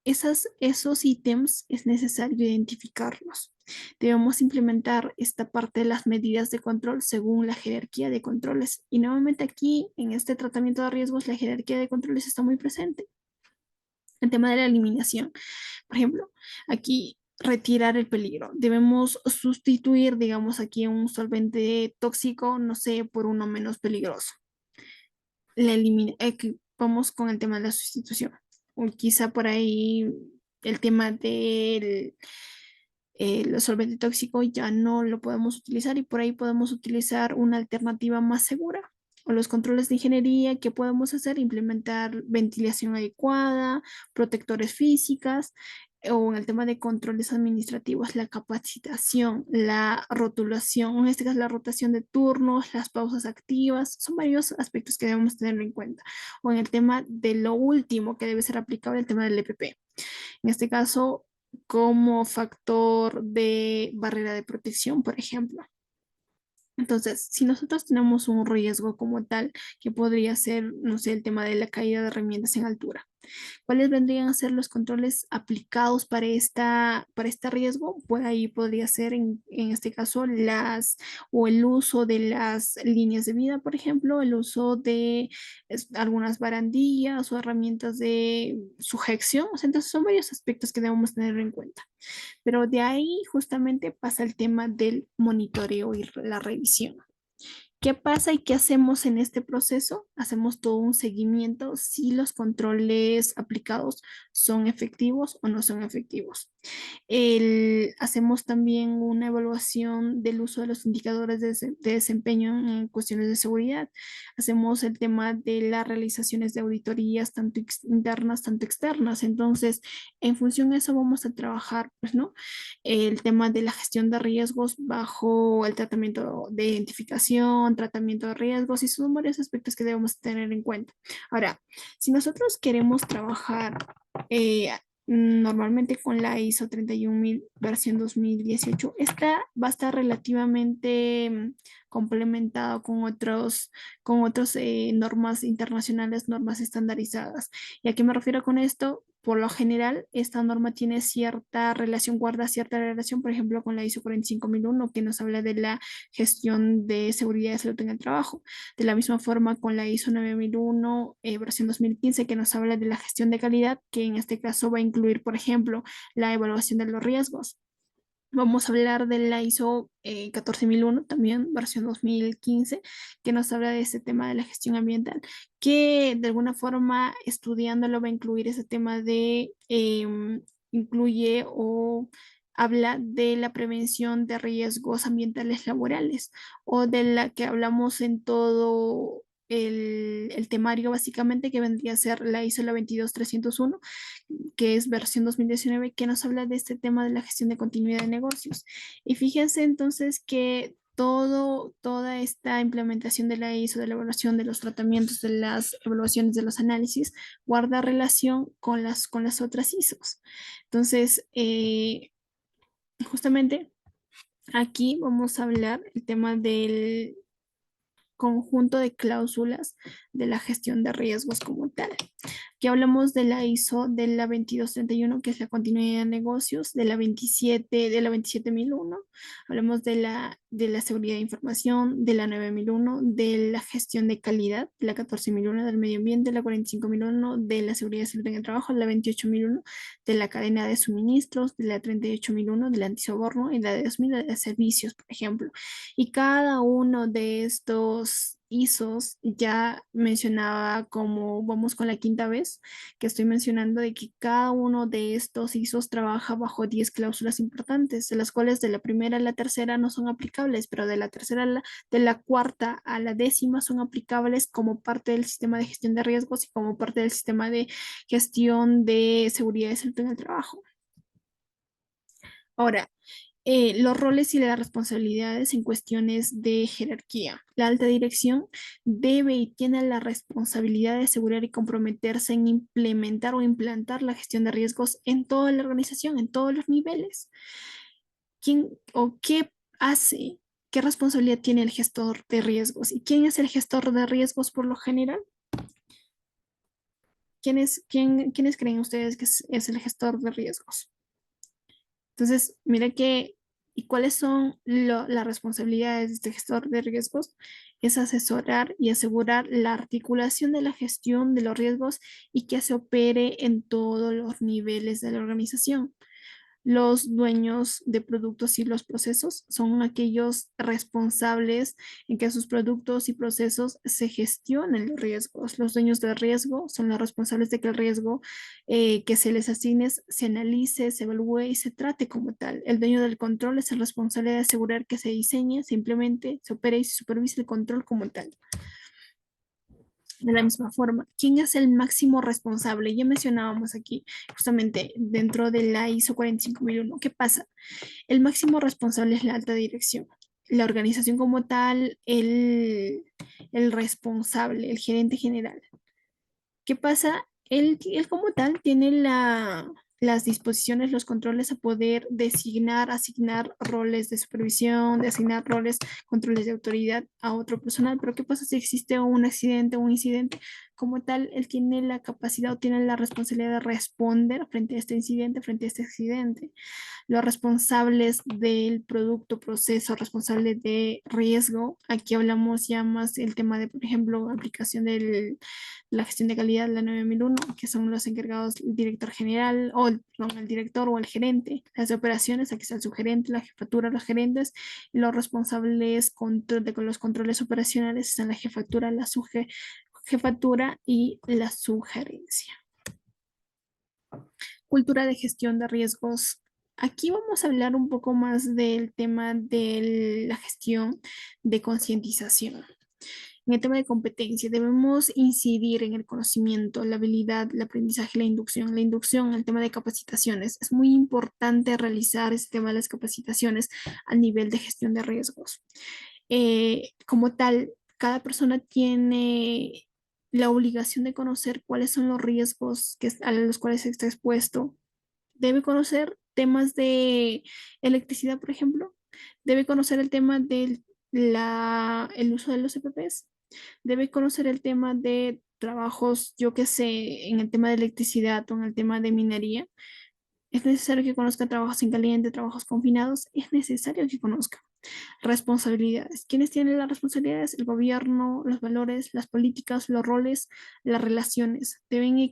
esos ítems es necesario identificarlos. Debemos implementar esta parte de las medidas de control según la jerarquía de controles. Y nuevamente aquí, en este tratamiento de riesgos, la jerarquía de controles está muy presente. El tema de la eliminación. Por ejemplo, aquí retirar el peligro. Debemos sustituir, digamos, aquí un solvente tóxico, no sé, por uno menos peligroso. Vamos con el tema de la sustitución. O quizá por ahí el tema del solvente tóxico ya no lo podemos utilizar y por ahí podemos utilizar una alternativa más segura. O los controles de ingeniería que podemos hacer, implementar ventilación adecuada, protectores físicas, o en el tema de controles administrativos, la capacitación, la rotulación, en este caso la rotación de turnos, las pausas activas, son varios aspectos que debemos tener en cuenta. O en el tema de lo último que debe ser aplicable, el tema del EPP. En este caso, como factor de barrera de protección, por ejemplo. Entonces, si nosotros tenemos un riesgo como tal, que podría ser, no sé, el tema de la caída de herramientas en altura, ¿cuáles vendrían a ser los controles aplicados para este riesgo? Pues ahí podría ser en este caso o el uso de las líneas de vida, por ejemplo, el uso de algunas barandillas o herramientas de sujeción. O sea, entonces son varios aspectos que debemos tener en cuenta. Pero de ahí justamente pasa el tema del monitoreo y la revisión. ¿Qué pasa y qué hacemos en este proceso? Hacemos todo un seguimiento si los controles aplicados son efectivos o no son efectivos. Hacemos también una evaluación del uso de los indicadores de desempeño en cuestiones de seguridad. Hacemos el tema de las realizaciones de auditorías, tanto internas, tanto externas. Entonces, en función de eso vamos a trabajar, pues, ¿no? El tema de la gestión de riesgos bajo el tratamiento de identificación, tratamiento de riesgos, y son varios aspectos que debemos tener en cuenta. Ahora, si nosotros queremos trabajar eh, normalmente con la ISO 31000 versión 2018, esta va a estar relativamente complementado con otros normas internacionales, normas estandarizadas. ¿Y a qué me refiero con esto? Por lo general, esta norma tiene cierta relación, guarda cierta relación, por ejemplo, con la ISO 45001, que nos habla de la gestión de seguridad y salud en el trabajo. De la misma forma, con la ISO 9001, versión 2015, que nos habla de la gestión de calidad, que en este caso va a incluir, por ejemplo, la evaluación de los riesgos. Vamos a hablar de la ISO 14001, también versión 2015, que nos habla de este tema de la gestión ambiental, que de alguna forma estudiándolo va a incluir ese tema incluye o habla de la prevención de riesgos ambientales laborales, o de la que hablamos en todo el temario básicamente, que vendría a ser la ISO la 22301, que es versión 2019, que nos habla de este tema de la gestión de continuidad de negocios. Y fíjense entonces que toda esta implementación de la ISO, de la evaluación de los tratamientos, de las evaluaciones, de los análisis, guarda relación con las otras ISOs. Entonces, justamente aquí vamos a hablar el tema del conjunto de cláusulas de la gestión de riesgos como tal. Aquí hablamos de la ISO de la 2231, que es la continuidad de negocios, de la 27001, hablamos de la seguridad de información, de la 9001, de la gestión de calidad, de la 14001, del medio ambiente, de la 45001, de la seguridad y salud en el trabajo, de la 28001, de la cadena de suministros, de la 38001, del antisoborno y la de 2000 de servicios, por ejemplo. Y cada uno de estos ISOs ya mencionaba, como vamos con la quinta vez que estoy mencionando, de que cada uno de estos ISOs trabaja bajo 10 cláusulas importantes, de las cuales de la primera a la tercera no son aplicables, pero de la tercera de la cuarta a la décima son aplicables como parte del sistema de gestión de riesgos y como parte del sistema de gestión de seguridad y salud en el trabajo. Ahora, los roles y las responsabilidades en cuestiones de jerarquía. La alta dirección debe y tiene la responsabilidad de asegurar y comprometerse en implementar o implantar la gestión de riesgos en toda la organización, en todos los niveles. ¿Quién o qué hace? ¿Qué responsabilidad tiene el gestor de riesgos? ¿Y quién es el gestor de riesgos por lo general? ¿Quiénes creen ustedes que es el gestor de riesgos? Entonces, mira que, ¿y cuáles son las responsabilidades de este gestor de riesgos? Es asesorar y asegurar la articulación de la gestión de los riesgos y que se opere en todos los niveles de la organización. Los dueños de productos y los procesos son aquellos responsables en que sus productos y procesos se gestionen los riesgos. Los dueños del riesgo son los responsables de que el riesgo que se les asigne se analice, se evalúe y se trate como tal. El dueño del control es el responsable de asegurar que se diseñe, se implemente, se opere y se supervise el control como tal. De la misma forma, ¿quién es el máximo responsable? Ya mencionábamos aquí, justamente dentro de la ISO 45001. ¿Qué pasa? El máximo responsable es la alta dirección. La organización como tal, el responsable, el gerente general. ¿Qué pasa? Él como tal tiene las disposiciones, los controles a poder designar, asignar roles de supervisión, de asignar roles, controles de autoridad a otro personal. Pero ¿qué pasa si existe un accidente o un incidente? Como tal, él tiene la capacidad o tiene la responsabilidad de responder frente a este incidente, frente a este accidente. Los responsables del producto, proceso, responsable de riesgo. Aquí hablamos ya más del tema de, por ejemplo, aplicación de la gestión de calidad, la 9001, que son los encargados, el director general, o perdón, el director o el gerente. Las de operaciones, aquí está el subgerente, la jefatura, los gerentes, y los responsables de los controles operacionales están la jefatura, la jefatura y la sugerencia. Cultura de gestión de riesgos. Aquí vamos a hablar un poco más del tema de la gestión de concientización. En el tema de competencia, debemos incidir en el conocimiento, la habilidad, el aprendizaje, la inducción. La inducción, el tema de capacitaciones. Es muy importante realizar este tema de las capacitaciones a nivel de gestión de riesgos. Como tal, cada persona tiene la obligación de conocer cuáles son los riesgos a los cuales está expuesto. Debe conocer temas de electricidad, por ejemplo. Debe conocer el tema del el uso de los EPPs. Debe conocer el tema de trabajos, yo qué sé, en el tema de electricidad o en el tema de minería. Es necesario que conozca trabajos en caliente, trabajos confinados. Es necesario que conozca. Responsabilidades. ¿Quiénes tienen las responsabilidades? El gobierno, los valores, las políticas, los roles, las relaciones. Debe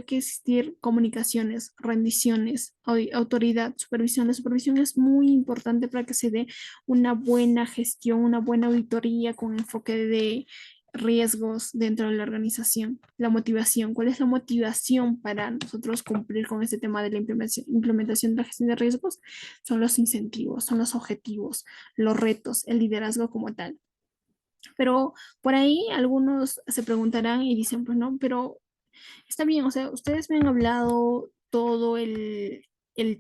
que existir comunicaciones, rendiciones, autoridad, supervisión. La supervisión es muy importante para que se dé una buena gestión, una buena auditoría con enfoque de riesgos dentro de la organización. La motivación. ¿Cuál es la motivación para nosotros cumplir con este tema de la implementación de la gestión de riesgos? Son los incentivos, son los objetivos, los retos, el liderazgo como tal. Pero por ahí algunos se preguntarán y dicen, pues no, pero está bien, o sea, ustedes me han hablado todo el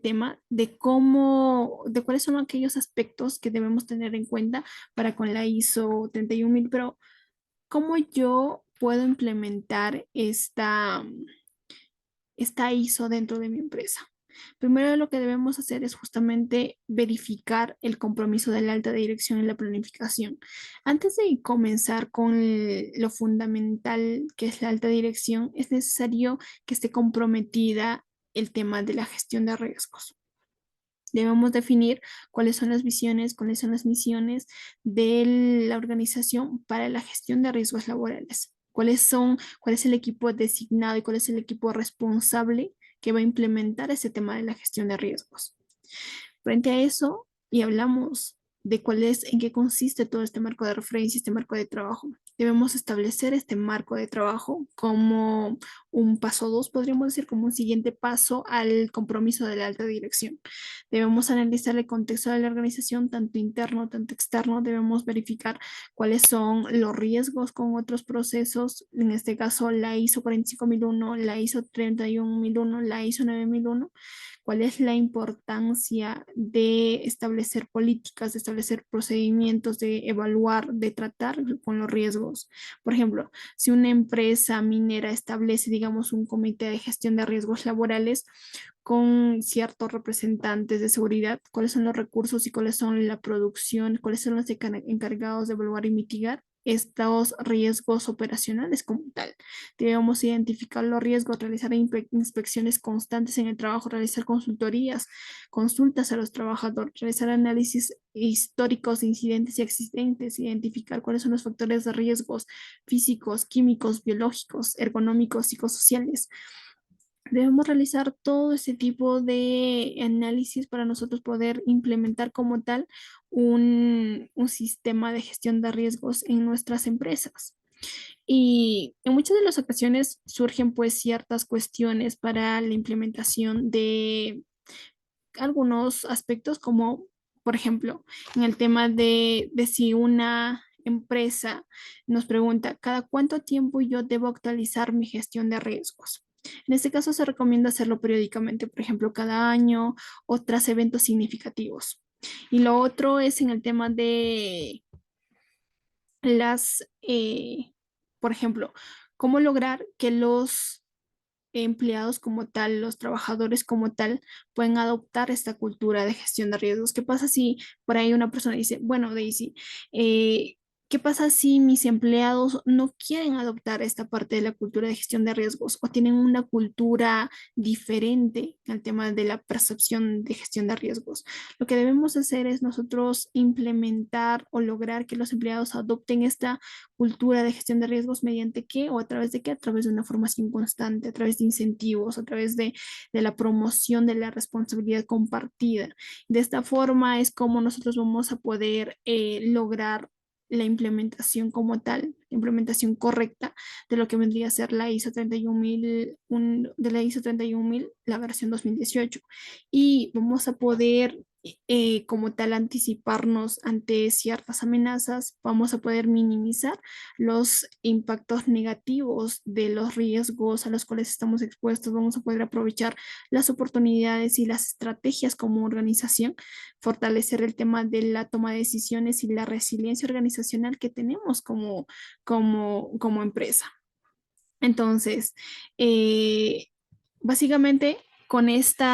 tema de cómo, de cuáles son aquellos aspectos que debemos tener en cuenta para con la ISO 31000, pero ¿cómo yo puedo implementar esta ISO dentro de mi empresa? Primero lo que debemos hacer es justamente verificar el compromiso de la alta dirección en la planificación. Antes de comenzar con lo fundamental que es la alta dirección, es necesario que esté comprometida el tema de la gestión de riesgos. Debemos definir cuáles son las visiones, cuáles son las misiones de la organización para la gestión de riesgos laborales. Cuál es el equipo designado y cuál es el equipo responsable que va a implementar ese tema de la gestión de riesgos. Frente a eso, y hablamos de cuál es, en qué consiste todo este marco de referencia, este marco de trabajo. Debemos establecer este marco de trabajo como un paso dos, podríamos decir, como un siguiente paso al compromiso de la alta dirección. Debemos analizar el contexto de la organización, tanto interno, tanto externo. Debemos verificar cuáles son los riesgos con otros procesos, en este caso la ISO 45001, la ISO 31001, la ISO 9001. ¿Cuál es la importancia de establecer políticas, de establecer procedimientos, de evaluar, de tratar con los riesgos? Por ejemplo, si una empresa minera establece, digamos, un comité de gestión de riesgos laborales con ciertos representantes de seguridad, cuáles son los recursos y cuáles son la producción, cuáles son los encargados de evaluar y mitigar estos riesgos operacionales como tal. Debemos identificar los riesgos, realizar inspecciones constantes en el trabajo, realizar consultorías, consultas a los trabajadores, realizar análisis históricos de incidentes y accidentes, identificar cuáles son los factores de riesgos físicos, químicos, biológicos, ergonómicos, psicosociales. Debemos realizar todo ese tipo de análisis para nosotros poder implementar como tal un sistema de gestión de riesgos en nuestras empresas. Y en muchas de las ocasiones surgen pues ciertas cuestiones para la implementación de algunos aspectos como, por ejemplo, en el tema de si una empresa nos pregunta, ¿cada cuánto tiempo yo debo actualizar mi gestión de riesgos? En este caso se recomienda hacerlo periódicamente, por ejemplo, cada año o tras eventos significativos. Y lo otro es en el tema de las, por ejemplo, cómo lograr que los empleados como tal, los trabajadores como tal, pueden adoptar esta cultura de gestión de riesgos. ¿Qué pasa si por ahí una persona dice, bueno, Daisy, eh, ¿qué pasa si mis empleados no quieren adoptar esta parte de la cultura de gestión de riesgos o tienen una cultura diferente al tema de la percepción de gestión de riesgos? Lo que debemos hacer es nosotros implementar o lograr que los empleados adopten esta cultura de gestión de riesgos mediante qué o a través de qué, a través de una formación constante, a través de incentivos, a través de la promoción de la responsabilidad compartida. De esta forma es como nosotros vamos a poder lograr la implementación como tal, la implementación correcta de lo que vendría a ser la ISO 31000, de la ISO 31000, la versión 2018. Y vamos a poder como tal anticiparnos ante ciertas amenazas, vamos a poder minimizar los impactos negativos de los riesgos a los cuales estamos expuestos, vamos a poder aprovechar las oportunidades y las estrategias como organización, fortalecer el tema de la toma de decisiones y la resiliencia organizacional que tenemos como empresa. Entonces, eh, básicamente con este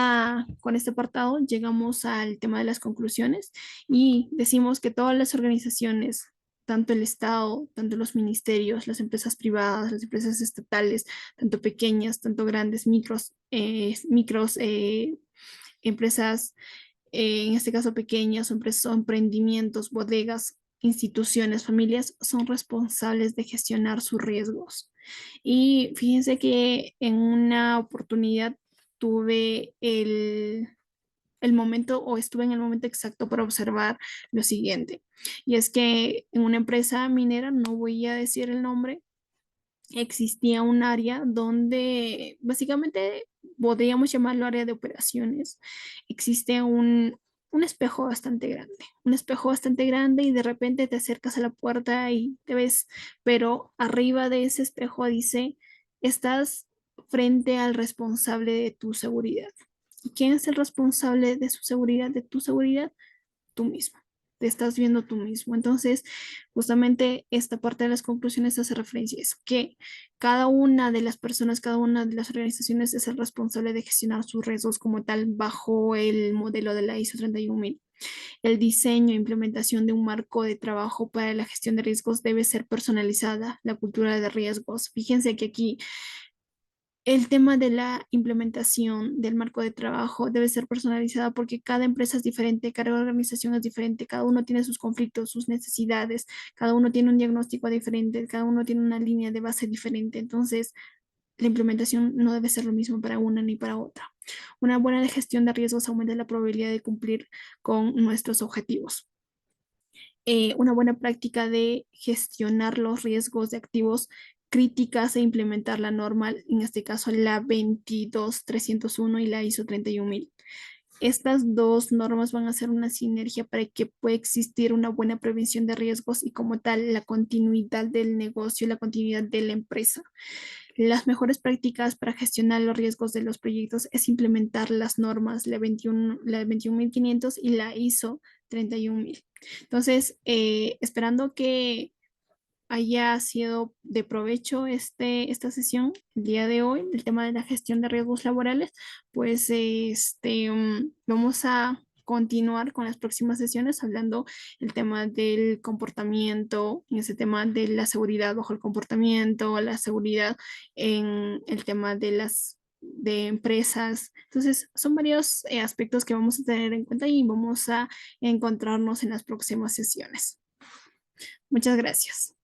apartado llegamos al tema de las conclusiones y decimos que todas las organizaciones, tanto el Estado, tanto los ministerios, las empresas privadas, las empresas estatales, tanto pequeñas, tanto grandes, empresas, en este caso pequeñas, empresas o emprendimientos, bodegas, instituciones, familias, son responsables de gestionar sus riesgos. Y fíjense que en una oportunidad tuve el momento o estuve en el momento exacto para observar lo siguiente. Y es que en una empresa minera, no voy a decir el nombre, existía un área donde básicamente podríamos llamarlo área de operaciones. Existe un espejo bastante grande, un espejo bastante grande y de repente te acercas a la puerta y te ves, pero arriba de ese espejo dice, estás frente al responsable de tu seguridad. ¿Y quién es el responsable de su seguridad, de tu seguridad? Tú mismo, te estás viendo tú mismo. Entonces, justamente esta parte de las conclusiones hace referencia a eso, que cada una de las personas, cada una de las organizaciones es el responsable de gestionar sus riesgos como tal bajo el modelo de la ISO 31000. El diseño e implementación de un marco de trabajo para la gestión de riesgos debe ser personalizada, la cultura de riesgos. Fíjense que aquí el tema de la implementación del marco de trabajo debe ser personalizada porque cada empresa es diferente, cada organización es diferente, cada uno tiene sus conflictos, sus necesidades, cada uno tiene un diagnóstico diferente, cada uno tiene una línea de base diferente. Entonces, la implementación no debe ser lo mismo para una ni para otra. Una buena gestión de riesgos aumenta la probabilidad de cumplir con nuestros objetivos. una buena práctica de gestionar los riesgos de activos críticas e implementar la norma, en este caso la 22301 y la ISO 31000. Estas dos normas van a ser una sinergia para que pueda existir una buena prevención de riesgos y como tal la continuidad del negocio, la continuidad de la empresa. Las mejores prácticas para gestionar los riesgos de los proyectos es implementar las normas, la 21500 y la ISO 31000. Entonces, esperando que haya sido de provecho esta sesión el día de hoy, el tema de la gestión de riesgos laborales, pues vamos a continuar con las próximas sesiones hablando el tema del comportamiento, en ese tema de la seguridad bajo el comportamiento, la seguridad en el tema de las de empresas. Entonces, son varios aspectos que vamos a tener en cuenta y vamos a encontrarnos en las próximas sesiones. Muchas gracias.